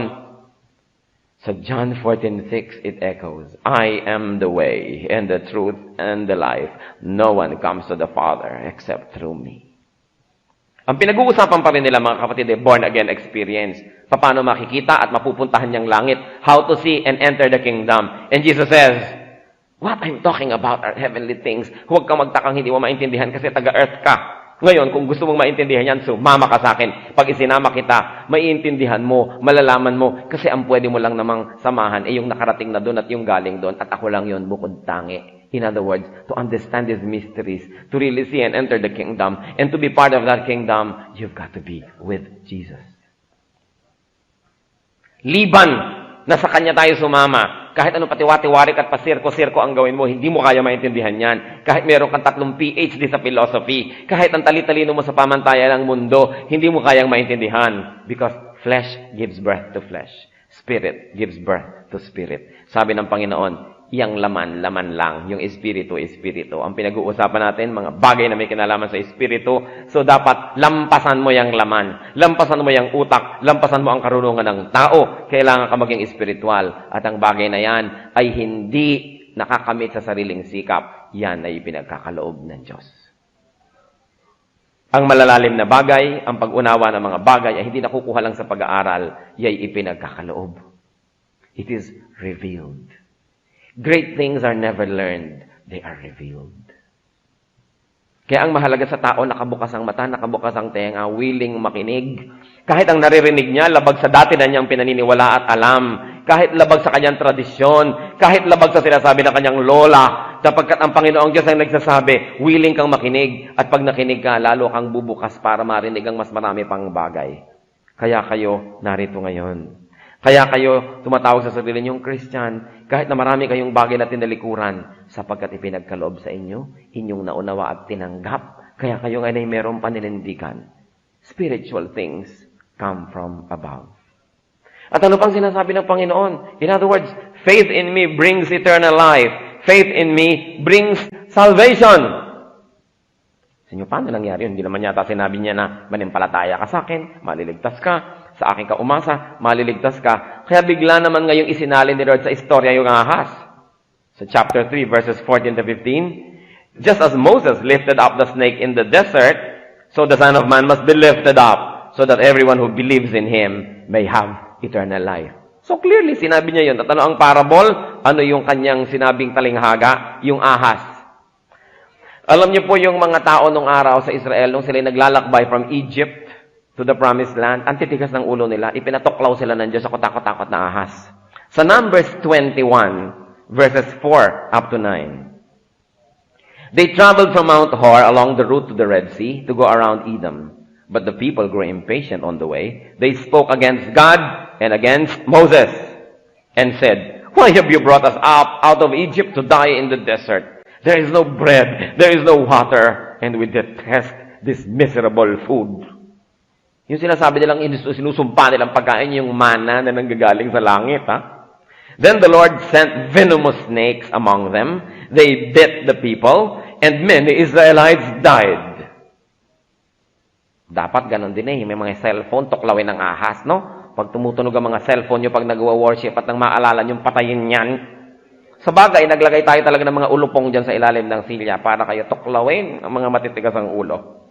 sa John 14:6, it echoes, I am the way and the truth and the life. No one comes to the Father except through me. Ang pinag-uusapan pa rin nila mga kapatid ay born-again experience. Paano makikita at mapupuntahan niyang langit. How to see and enter the kingdom. And Jesus says, what I'm talking about are heavenly things. Huwag kang magtakang hindi mo maintindihan kasi taga-earth ka. Ngayon, kung gusto mong maintindihan yan, sumama ka sa akin. Pag isinama kita, maiintindihan mo, malalaman mo. Kasi ang pwede mo lang namang samahan ay yung nakarating na doon at yung galing doon. At ako lang yun, bukod tangi. In other words, to understand these mysteries, to really see and enter the kingdom, and to be part of that kingdom, you've got to be with Jesus. Liban, nasa Kanya tayo sumama. Kahit ano patiwati-warik at pasirko-sirko ang gawin mo, hindi mo kaya maintindihan yan. Kahit meron kang 3 PhD sa philosophy, kahit ang tali-talino mo sa pamantayan ng mundo, hindi mo kayang maintindihan. Because flesh gives birth to flesh. Spirit gives birth to spirit. Sabi ng Panginoon, iyang laman lang. Yung espiritu. Ang pinag-uusapan natin, mga bagay na may kinalaman sa espiritu. So, dapat lampasan mo yung laman. Lampasan mo yung utak. Lampasan mo ang karunungan ng tao. Kailangan ka maging espiritual. At ang bagay na yan ay hindi nakakamit sa sariling sikap. Yan ay pinagkakaloob ng Diyos. Ang malalalim na bagay, ang pag-unawa ng mga bagay ay hindi nakukuha lang sa pag-aaral. Yay ipinagkakaloob. It is revealed. Great things are never learned. They are revealed. Kaya ang mahalaga sa tao, nakabukas ang mata, nakabukas ang tenga, willing makinig. Kahit ang naririnig niya, labag sa dati na niyang pinaniniwala at alam. Kahit labag sa kanyang tradisyon. Kahit labag sa sinasabi ng kanyang lola. Sapagkat ang Panginoong Diyos ang nagsasabi, willing kang makinig. At pag nakinig ka, lalo kang bubukas para marinig ang mas marami pang bagay. Kaya kayo narito ngayon. Kaya kayo tumatawag sa sarili niyong Christian, kahit na marami kayong bagay na tinalikuran, sapagkat ipinagkaloob sa inyo, inyong naunawa at tinanggap. Kaya kayo ngayon ay mayroong paninindigan. Spiritual things come from above. At ano pang sinasabi ng Panginoon? In other words, faith in me brings eternal life. Faith in me brings salvation. Sa inyo, paano nangyari yun? Hindi naman yata sinabi niya na manimpalataya ka sa akin, maliligtas ka. Sa akin ka umasa, maliligtas ka. Kaya bigla naman ngayong isinali ni Lord sa istorya yung ahas. Sa chapter 3, verses 14 to 15, just as Moses lifted up the snake in the desert, so the Son of Man must be lifted up, so that everyone who believes in Him may have eternal life. So clearly, sinabi niya yun. At ano ang parable? Ano yung kanyang sinabing talinghaga? Yung ahas. Alam niyo po yung mga tao nung araw sa Israel, nung sila naglalakbay from Egypt to the promised land, ang titigas ng ulo nila, ipinatuklaw sila ng Diyos sa katakot-takot na ahas. Sa Numbers 21, verses 4 up to 9. They traveled from Mount Hor along the route to the Red Sea to go around Edom. But the people grew impatient on the way. They spoke against God and against Moses and said, "Why have you brought us up out of Egypt to die in the desert? There is no bread, there is no water, and we detest this miserable food." Yung sinasabi nilang sinusumpa nilang pagkain, yung manna na nanggagaling sa langit, ha? Then the Lord sent venomous snakes among them. They bit the people, and many Israelites died. Dapat ganun din eh. May mga cellphone, tuklawin ng ahas, no? Pag tumutunog ang mga cellphone nyo, pag nag-worship at nang maalala nyo, patayin yan. Sa bagay, naglagay tayo talaga ng mga ulupong dyan sa ilalim ng silya para kayo tuklawin ang mga matitigas ang ulo.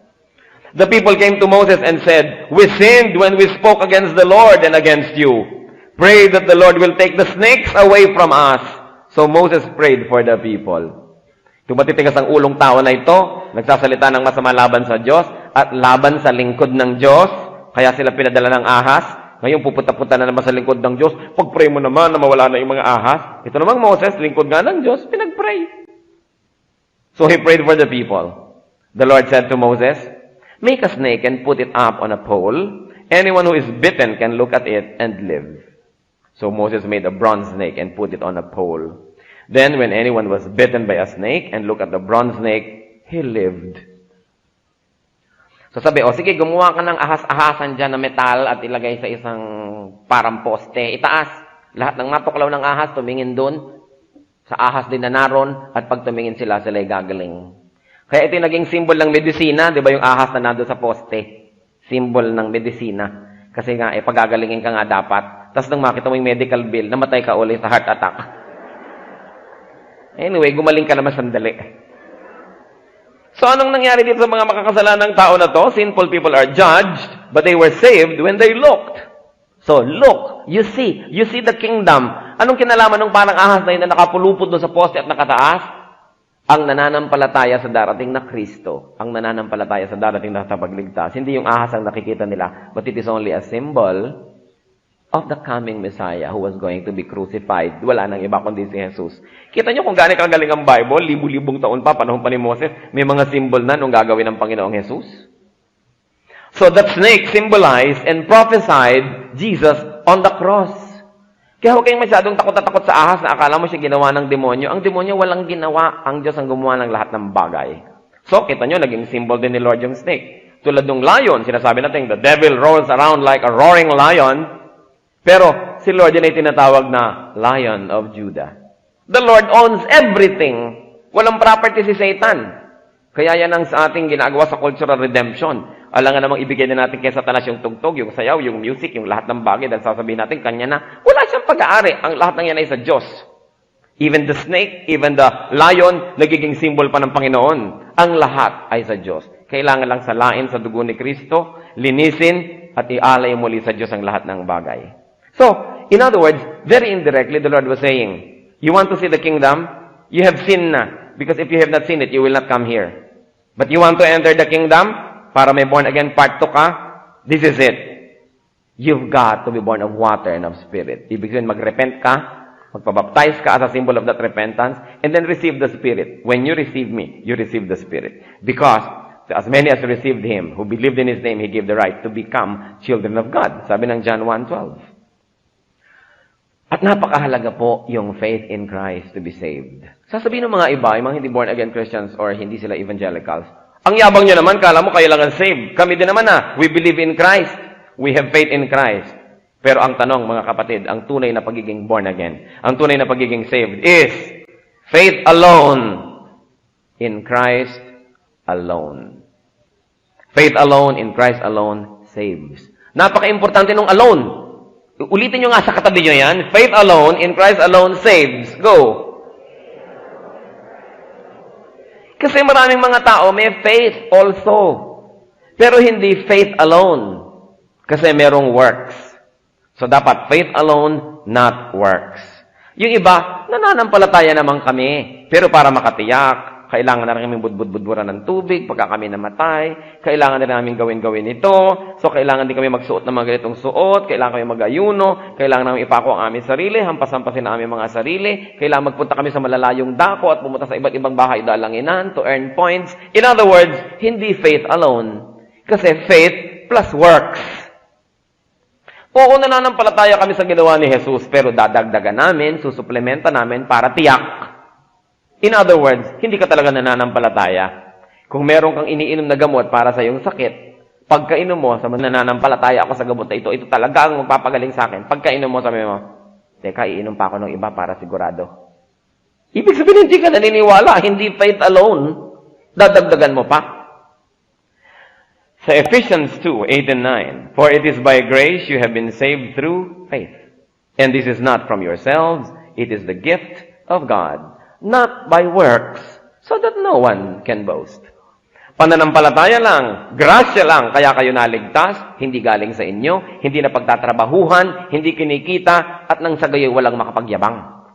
The people came to Moses and said, "We sinned when we spoke against the Lord and against you. Pray that the Lord will take the snakes away from us." So Moses prayed for the people. Tumatitigas ang ulong tao na ito, nagsasalita ng masama laban sa Diyos at laban sa lingkod ng Diyos. Kaya sila pinadala ng ahas. Ngayon pupunta-punta na naman sa lingkod ng Diyos. Pag-pray mo naman na mawala na yung mga ahas. Ito namang Moses, lingkod nga ng Diyos, pinag-pray. So he prayed for the people. The Lord said to Moses, "Make a snake and put it up on a pole. Anyone who is bitten can look at it and live." So Moses made a bronze snake and put it on a pole. Then when anyone was bitten by a snake and looked at the bronze snake, he lived. So sabi, sige, gumawa ka ng ahas-ahasan dyan na metal at ilagay sa isang parang poste. Itaas. Lahat ng matuklaw ng ahas, tumingin doon. Sa ahas din na naroon. At pag tumingin sila, sila'y gagaling. Kaya ito yung naging symbol ng medisina. Di ba yung ahas na nando sa poste? Symbol ng medisina. Kasi nga, pagagalingin ka nga dapat. Tapos nang makita mo yung medical bill, namatay ka ulit sa heart attack. Anyway, gumaling ka naman sandali. So, anong nangyari dito sa mga makakasalanang tao na to? Sinful people are judged, but they were saved when they looked. So, look, you see the kingdom. Anong kinalaman ng parang ahas na yun na nakapulupot doon sa poste at nakataas? Ang nananampalataya sa darating na Kristo. Ang nananampalataya sa darating na tagapagligtas. Hindi yung ahas ang nakikita nila, but it is only a symbol of the coming Messiah who was going to be crucified. Wala nang iba kundi si Jesus. Kita nyo kung gaano kagaling ang Bible, libu-libong taon pa, panahon pa ni Moses, may mga symbol na nung gagawin ng Panginoong Jesus. So that snake symbolized and prophesied Jesus on the cross. Kaya huwag kayong masyadong takot na takot sa ahas na akala mo siya ginawa ng demonyo. Ang demonyo walang ginawa. Ang Diyos ang gumawa ng lahat ng bagay. So, kita nyo, naging symbol din ni Lord yung snake. Tulad ng lion, sinasabi natin, the devil rolls around like a roaring lion. Pero si Lord yan ay tinatawag na Lion of Judah. The Lord owns everything. Walang property si Satan. Kaya yan ang sa ating ginagawa sa cultural redemption. Alangan namang ibigay na natin kay Satanas yung tugtog, yung sayaw, yung music, yung lahat ng bagay. Dahil sasabihin natin, kanya na. Wala siyang pag-aari. Ang lahat ng yan ay sa Diyos. Even the snake, even the lion, nagiging symbol pa ng Panginoon. Ang lahat ay sa Diyos. Kailangan lang salain sa dugo ni Kristo, linisin, at ialay muli sa Diyos ang lahat ng bagay. So, in other words, very indirectly, the Lord was saying, you want to see the kingdom? You have sinned na. Because if you have not seen it, you will not come here. But you want to enter the kingdom? Para may born again part 2 ka? This is it. You've got to be born of water and of spirit. Ibig sabihin, mag-repent ka, magpabaptize ka as a symbol of that repentance, and then receive the Spirit. When you receive me, you receive the Spirit. Because as many as received Him, who believed in His name, He gave the right to become children of God. Sabi ng John 1:12. At napakahalaga po yung faith in Christ to be saved. Sasabihin ng mga iba, yung mga hindi born-again Christians or hindi sila evangelicals, ang yabang nyo naman, kala mo kailangan saved. Kami din naman we believe in Christ. We have faith in Christ. Pero ang tanong, mga kapatid, ang tunay na pagiging born-again, ang tunay na pagiging saved is faith alone in Christ alone. Faith alone in Christ alone saves. Napaka-importante nung alone. Ulitin nyo nga sa katabi nyo yan. Faith alone, in Christ alone, saves. Go. Kasi maraming mga tao may faith also. Pero hindi faith alone. Kasi merong works. So dapat faith alone, not works. Yung iba, nananampalataya naman kami. Pero para makatiyak, kailangan na rin kami budburan ng tubig pagka kami namatay. Kailangan na namin gawin ito. So kailangan din kami magsuot ng mga ganitong suot. Kailangan kami mag-ayuno. Kailangan namin ipako ang aming sarili. Hampas-hampasin ang aming mga sarili. Kailangan magpunta kami sa malalayong dako at pumunta sa iba't ibang bahay dalanginan to earn points. In other words, hindi faith alone. Kasi faith plus works. Oo, nananampalataya kami sa ginawa ni Jesus, pero dadagdagan namin, susuplementa namin para tiyak. In other words, hindi ka talaga nananampalataya. Kung meron kang iniinom na gamot para sa iyong sakit, pagkainom mo, sabi nananampalataya ako sa gamot na ito talaga ang magpapagaling sa akin. Pagkainom mo, sabi mo, teka, iinom pa ako ng iba para sigurado. Ibig sabihin, hindi ka naniniwala, hindi faith alone. Dadagdagan mo pa. Sa Ephesians 2, 8 and 9, For it is by grace you have been saved through faith. And this is not from yourselves, it is the gift of God, not by works, so that no one can boast. Pananampalataya lang, grasya lang, kaya kayo naligtas, hindi galing sa inyo, hindi na pagtatrabahuhan, hindi kinikita, at nang sa gayoy walang makapagyabang.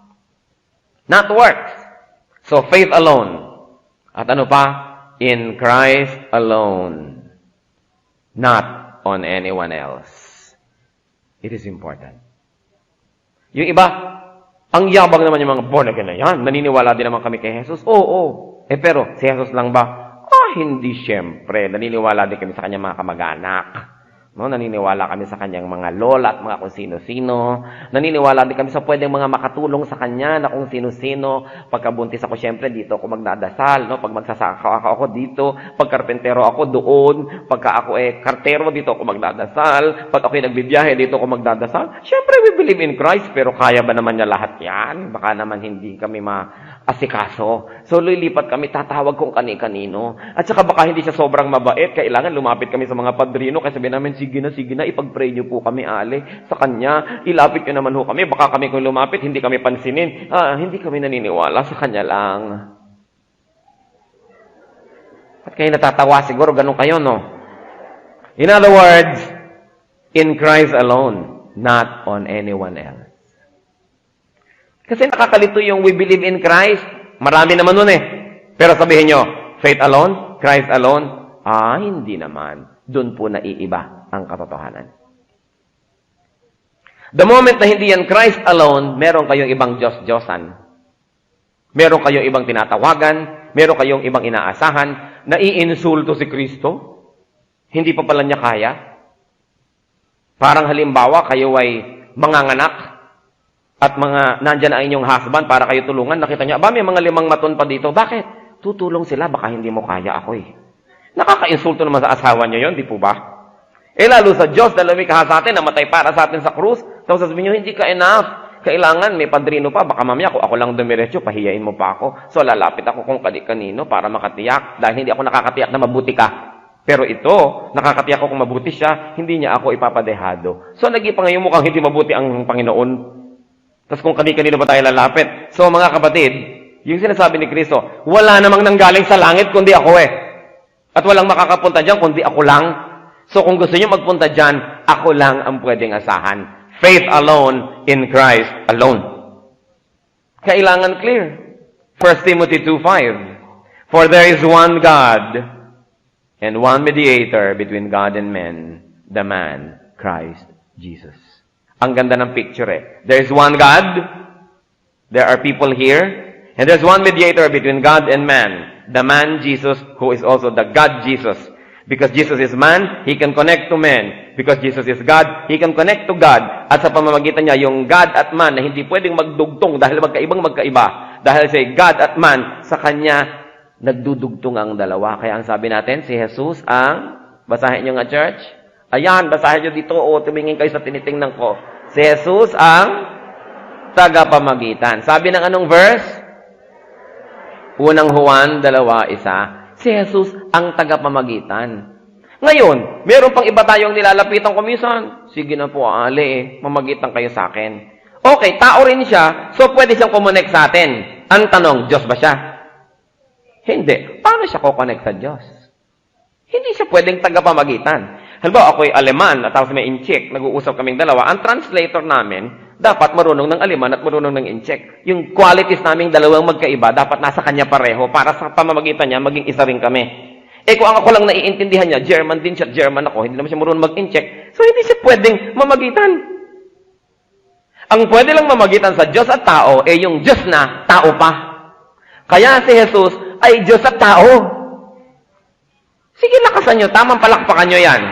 Not works. So faith alone. At ano pa? In Christ alone. Not on anyone else. It is important. Yung iba, ang yabang naman yung mga born again na yan. Naniniwala din naman kami kay Jesus. Oo. Pero si Jesus lang ba? Hindi siyempre. Naniniwala din kami sa kanyang mga kamag-anak. No, naniniwala kami sa kanyang mga lola at mga kung sino-sino. Naniniwala din kami sa pwedeng mga makatulong sa kanya na kung sino-sino. Pagkabuntis ako, siyempre, dito ako magdadasal. No? Pag magsasaka ako dito. Pag karpentero ako, doon. Pagka ako kartero, dito ako magdadasal. Pag ako'y nagbibiyahe, dito ako magdadasal. Siyempre, we believe in Christ. Pero kaya ba naman niya lahat yan? Baka naman hindi kami asikaso. So, lilipat kami, tatawag kung kani-kanino. At saka baka hindi siya sobrang mabait. Kailangan lumapit kami sa mga padrino. Kasi sabihin namin, sige na, ipag-pray niyo po kami, ale, sa kanya. Ilapit niyo naman ho kami. Baka kami kung lumapit, hindi kami pansinin. Hindi kami naniniwala sa kanya lang. At kayo natatawa, siguro ganun kayo, no? In other words, in Christ alone, not on anyone else. Kasi nakakalito yung we believe in Christ. Marami naman nun eh. Pero sabihin nyo, faith alone, Christ alone, hindi naman. Doon po naiiba ang katotohanan. The moment na hindi yan Christ alone, meron kayong ibang Diyos-Diyosan. Meron kayong ibang tinatawagan, meron kayong ibang inaasahan, na iinsulto si Kristo. Hindi pa pala niya kaya. Parang halimbawa, kayo ay manganganak, at nandyan ang inyong husband para kayo tulungan, nakita niya, may mga 5 maton pa dito. Bakit? Tutulong sila, baka hindi mo kaya ako eh. Nakaka-insulto naman sa asawa niyo yon, di po ba? Lalo sa Diyos, na lumikha sa atin, namatay para sa atin sa krus. Tapos sasabihin niyo, hindi ka enough. Kailangan, may padrino pa. Baka mamaya, kung ako lang dumiretso, pahiyain mo pa ako. So, lalapit ako kung kanino para makatiyak. Dahil hindi ako nakakatiyak na mabuti ka. Pero ito, nakakatiyak ako kung mabuti siya, hindi niya ako ipapadehado. So, nag-ipangayon mukhang hindi mabuti ang Panginoon. Tapos kung kanino ba tayo lalapit? So, mga kapatid, yung sinasabi ni Kristo, wala namang nanggaling sa langit kundi ako eh. At walang makakapunta dyan kundi ako lang. So kung gusto niyo magpunta dyan, ako lang ang pwedeng asahan. Faith alone in Christ alone. Kailangan clear. 1 Timothy 2:5. For there is one God and one mediator between God and men, the man, Christ Jesus. Ang ganda ng picture eh. There is one God, there are people here, and there's one mediator between God and man, the man Jesus, who is also the God Jesus. Because Jesus is man, He can connect to men. Because Jesus is God, He can connect to God. At sa pamamagitan niya, yung God at man na hindi pwedeng magdugtong dahil magkaiba. Dahil sa God at man, sa Kanya, nagdudugtong ang dalawa. Kaya ang sabi natin, si Jesus ang, basahin niyo nga church, ayan, basahin niyo dito, tumingin kayo sa tinitingnan ko. Si Jesus ang tagapamagitan. Sabi ng anong verse? Unang Juan 2:1. Si Jesus ang tagapamagitan. Ngayon, meron pang iba tayong nilalapitan ko minsan. Sige na po, ale, mamagitan kayo sa akin. Okay, tao rin siya, so pwede siyang kumonek sa atin. Ang tanong, Diyos ba siya? Hindi. Paano siya ko-connect sa Diyos? Hindi siya pwedeng tagapamagitan. Halimbawa, ako'y Aleman at tapos may Incheck, nag-uusap kaming dalawa. Ang translator namin, dapat marunong ng Aleman at marunong ng Incheck. Yung qualities naming dalawang magkaiba, dapat nasa kanya pareho para sa pamamagitan niya, maging isa rin kami. Kung ako lang naiintindihan niya, German din siya, German ako, hindi naman siya marunong mag-Incheck, so hindi siya pwedeng mamagitan. Ang pwede lang mamagitan sa Diyos at tao, yung Diyos na tao pa. Kaya si Jesus ay Diyos at tao. Sige, lakasan nyo. Tamang palakpakan nyo yan.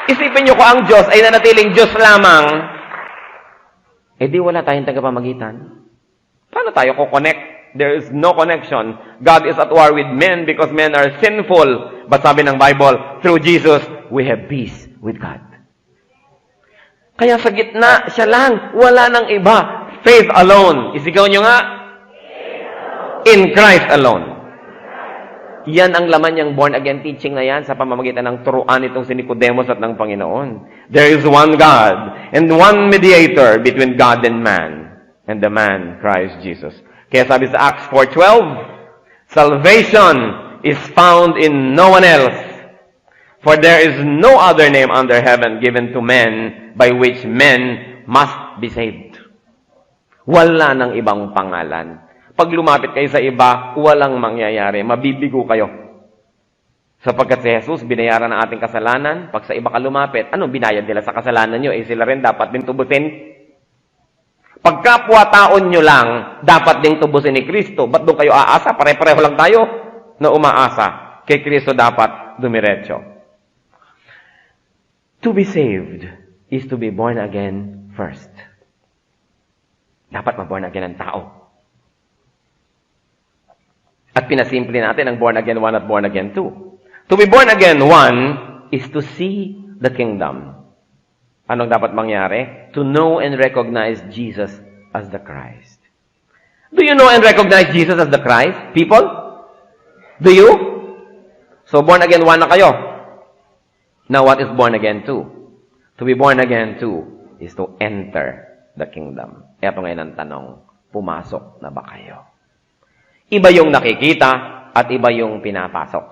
Isipin nyo ko ang Diyos ay nanatiling Diyos lamang. Di wala tayong tagapamagitan. Paano tayo ko-connect? There is no connection. God is at war with men because men are sinful. But sabi ng Bible, through Jesus, we have peace with God. Kaya sa gitna, siya lang. Wala nang iba. Faith alone. Isigaw nyo nga. In Christ alone. Yan ang laman niyang born-again teaching na yan sa pamamagitan ng turuan itong si Nicodemus at ng Panginoon. There is one God and one mediator between God and man. And the man, Christ Jesus. Kaya sabi sa Acts 4:12, salvation is found in no one else. For there is no other name under heaven given to men by which men must be saved. Wala nang ibang pangalan. Pag lumapit kayo sa iba, walang mangyayari. Mabibigo kayo. Sapagkat si Jesus, binayaran ng ating kasalanan. Pag sa iba ka lumapit, anong binayad nila sa kasalanan nyo? Sila rin dapat din tubusin. Pag kapwa-taon nyo lang, dapat din tubusin ni Kristo. Ba't doon kayo aasa? Pare-pareho lang tayo na umaasa. Kay Kristo dapat dumiretso. To be saved is to be born again first. Dapat ma-born again ang tao. At pinasimple natin ang born again 1 at born again 2. To be born again 1 is to see the kingdom. Anong dapat mangyari? To know and recognize Jesus as the Christ. Do you know and recognize Jesus as the Christ, people? Do you? So born again 1 na kayo. Now what is born again 2? To be born again 2 is to enter the kingdom. Ito ngayon ang tanong, pumasok na ba kayo? Iba yung nakikita at iba yung pinapasok.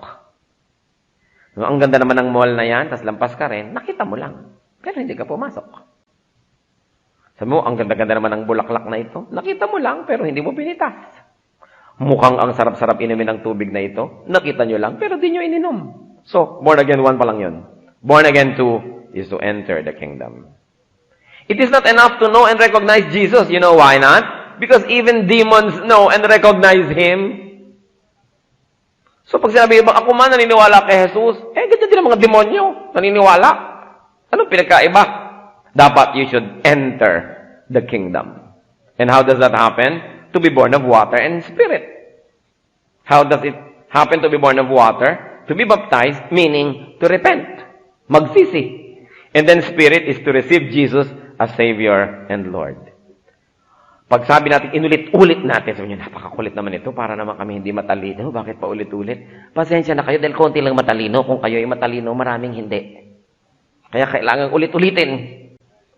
No, ang ganda naman ng mall na yan, tas lampas ka rin, nakita mo lang. Pero hindi ka pumasok. Sabi mo, ang ganda-ganda naman ng bulaklak na ito. Nakita mo lang, pero hindi mo pinitas. Mukhang ang sarap-sarap inumin ng tubig na ito. Nakita nyo lang, pero di nyo ininom. So, born again 1 pa lang yun. Born again 2 is to enter the kingdom. It is not enough to know and recognize Jesus. You know why not? Because even demons know and recognize Him. So pag sinabi, ako man naniniwala kay Jesus, ganyan din ang mga demonyo, naniniwala. Anong pinagkaiba? Dapat you should enter the kingdom. And how does that happen? To be born of water and spirit. How does it happen to be born of water? To be baptized, meaning to repent. Magsisi. And then spirit is to receive Jesus as Savior and Lord. Pag sabi natin, inulit-ulit natin, sabi niyo, napakakulit naman ito, para naman kami hindi matalino. Bakit pa ulit-ulit? Pasensya na kayo dahil konti lang matalino. Kung kayo ay matalino, maraming hindi. Kaya kailangan ulit-ulitin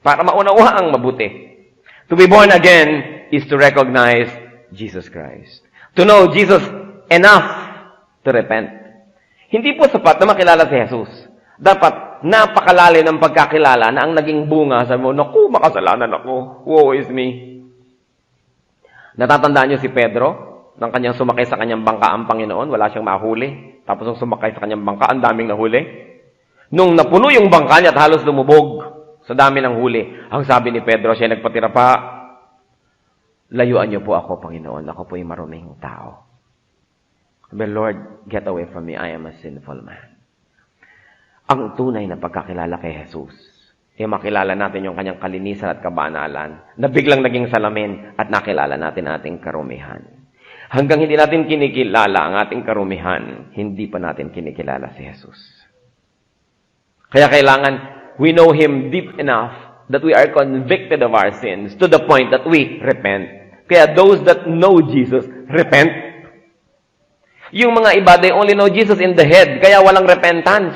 para maunawa ang mabuti. To be born again is to recognize Jesus Christ. To know Jesus enough to repent. Hindi po sapat na makilala si Jesus. Dapat napakalalim ng pagkakilala na ang naging bunga, sabi mo, naku, makasalanan ako. Woe is me. Natatandaan niyo si Pedro, nang kanyang sumakay sa kanyang bangka ang Panginoon, wala siyang mahuli. Tapos nung sumakay sa kanyang bangka, ang daming nahuli. Nung napuno yung bangka niya at halos lumubog sa dami ng huli, ang sabi ni Pedro, siya nagpatira pa, layuan niyo po ako, Panginoon. Ako po yung maruming tao. But Lord, get away from me. I am a sinful man. Ang tunay na pagkakilala kay Jesus, makilala natin yung kanyang kalinisan at kabanalan na biglang naging salamin at nakilala natin ating karumihan. Hanggang hindi natin kinikilala ang ating karumihan, hindi pa natin kinikilala si Jesus. Kaya kailangan we know Him deep enough that we are convicted of our sins to the point that we repent. Kaya those that know Jesus, repent. Yung mga iba, they only know Jesus in the head, kaya walang repentance.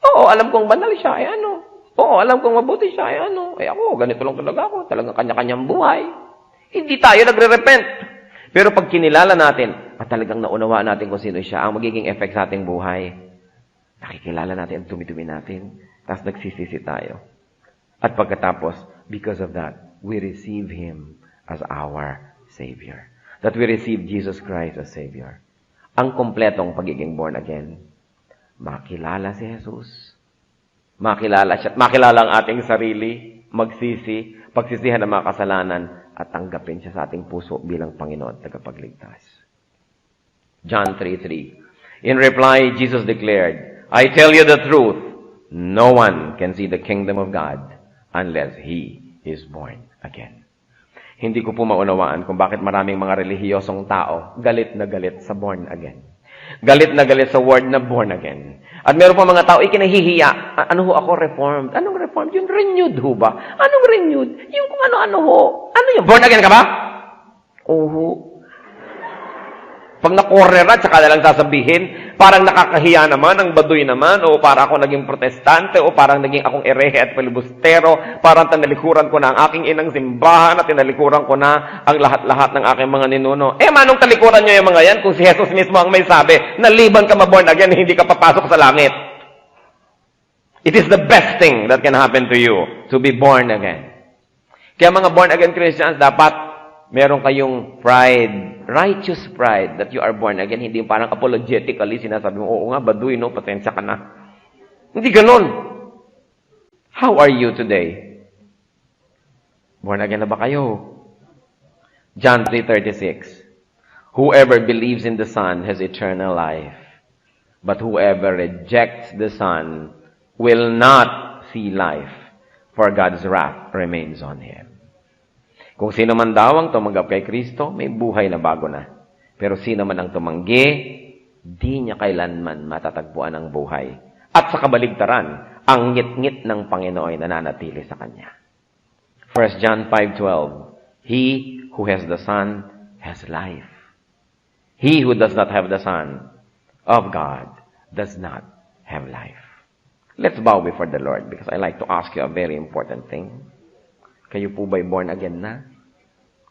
Oo, alam kong banal siya, Oo, alam kong mabuti siya, ako, ganito lang talaga ako, talagang kanya-kanyang buhay. Hindi tayo nagre-repent. Pero pag kinilala natin at talagang naunawaan natin kung sino siya, ang magiging effect sa ating buhay, nakikilala natin ang dumi-dumi natin, tapos nagsisisi tayo. At pagkatapos, because of that, we receive Him as our Savior. That we receive Jesus Christ as Savior. Ang kompletong pagiging born again, makilala si Jesus, makilala siya, makilala ang ating sarili, magsisi, pagsisihan ng mga kasalanan, at tanggapin siya sa ating puso bilang Panginoon at tagapagligtas. John 3:3. In reply, Jesus declared, I tell you the truth, no one can see the kingdom of God unless he is born again. Hindi ko po maunawaan kung bakit maraming mga relihiyosong tao galit na galit sa born again. Galit na galit sa word na born again. At meron pa mga tao, ikinahihiya. Ano ho ako reformed? Anong reformed? Yung renewed ho ba? Anong renewed? Yung kung ano-ano ho. Ano yung born again ka ba? Oo. Pag nakorera, tsaka na lang sasabihin, parang nakakahiya naman, ang baduy naman, o para ako naging protestante, o parang naging akong erehe at palibustero, parang tinalikuran ko na ang aking inang simbahan, at tinalikuran ko na ang lahat-lahat ng aking mga ninuno. Manong talikuran nyo yung mga yan kung si Jesus mismo ang may sabi, na liban ka ma-born again, hindi ka papasok sa langit. It is the best thing that can happen to you, to be born again. Kaya mga born again Christians, dapat meron kayong pride, righteous pride that you are born again. Hindi yung parang apologetically sinasabi mo, oo nga, baduy, no? Pasensya ka na. Hindi ganun. How are you today? Born again na ba kayo? John 3:36. Whoever believes in the Son has eternal life. But whoever rejects the Son will not see life, for God's wrath remains on him. Kung sino man daw ang tumanggap kay Kristo, may buhay na bago na. Pero sino man ang tumanggi, di niya kailanman matatagpuan ang buhay. At sa kabaligtaran, ang ngit-ngit ng Panginoon ay nananatili sa Kanya. 1 John 5:12. He who has the Son has life. He who does not have the Son of God does not have life. Let's bow before the Lord because I like to ask you a very important thing. Kayo po ba'y born again na?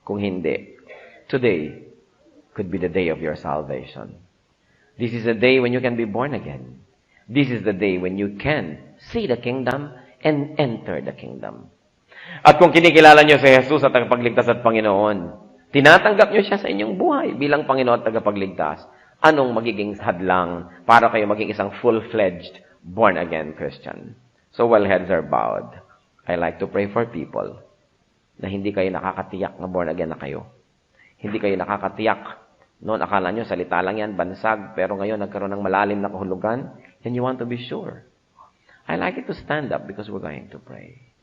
Kung hindi, today could be the day of your salvation. This is the day when you can be born again. This is the day when you can see the kingdom and enter the kingdom. At kung kinikilala niyo si Jesus at tagapagligtas at Panginoon, tinatanggap niyo siya sa inyong buhay bilang Panginoon at tagapagligtas, anong magiging hadlang para kayo maging isang full-fledged born-again Christian? So while heads are bowed, I like to pray for people na hindi kayo nakakatiyak na born again na kayo. Hindi kayo nakakatiyak. Noon, akala nyo, salita lang yan, bansag, pero ngayon, nagkaroon ng malalim na kahulugan, and you want to be sure. I like it to stand up because we're going to pray.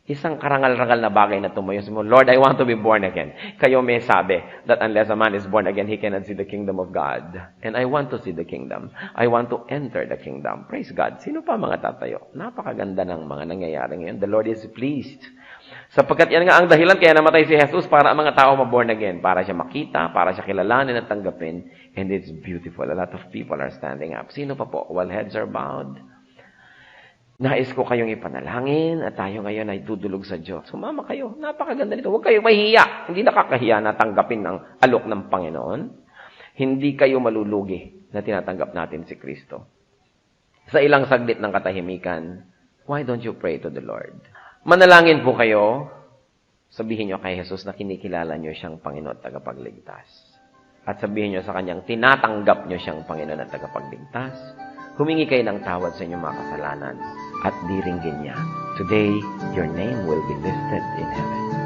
Isang karangal-rangal na bagay na tumayo mo, Lord, I want to be born again. Kayo may sabi that unless a man is born again, he cannot see the kingdom of God. And I want to see the kingdom. I want to enter the kingdom. Praise God. Sino pa mga tatayo? Napakaganda ng mga nangyayari ngayon. The Lord is pleased. Sapagkat yan nga ang dahilan kaya namatay si Jesus para ang mga tao ma-born again. Para siya makita, para siya kilalanin at tanggapin. And it's beautiful. A lot of people are standing up. Sino pa po? While heads are bowed. Nais ko kayong ipanalangin at tayo ngayon ay dudulog sa Diyos. Sumama kayo. Napakaganda nito. Huwag kayong mahihiya. Hindi nakakahiya na tanggapin ang alok ng Panginoon. Hindi kayo malulugi na tinatanggap natin si Kristo. Sa ilang saglit ng katahimikan, why don't you pray to the Lord? Manalangin po kayo. Sabihin nyo kay Jesus na kinikilala nyo siyang Panginoon at tagapagligtas. At sabihin nyo sa Kanyang tinatanggap nyo siyang Panginoon at tagapagligtas. Humingi kayo ng tawad sa inyong mga kasalanan at diringgin niya. Today, your name will be listed in heaven.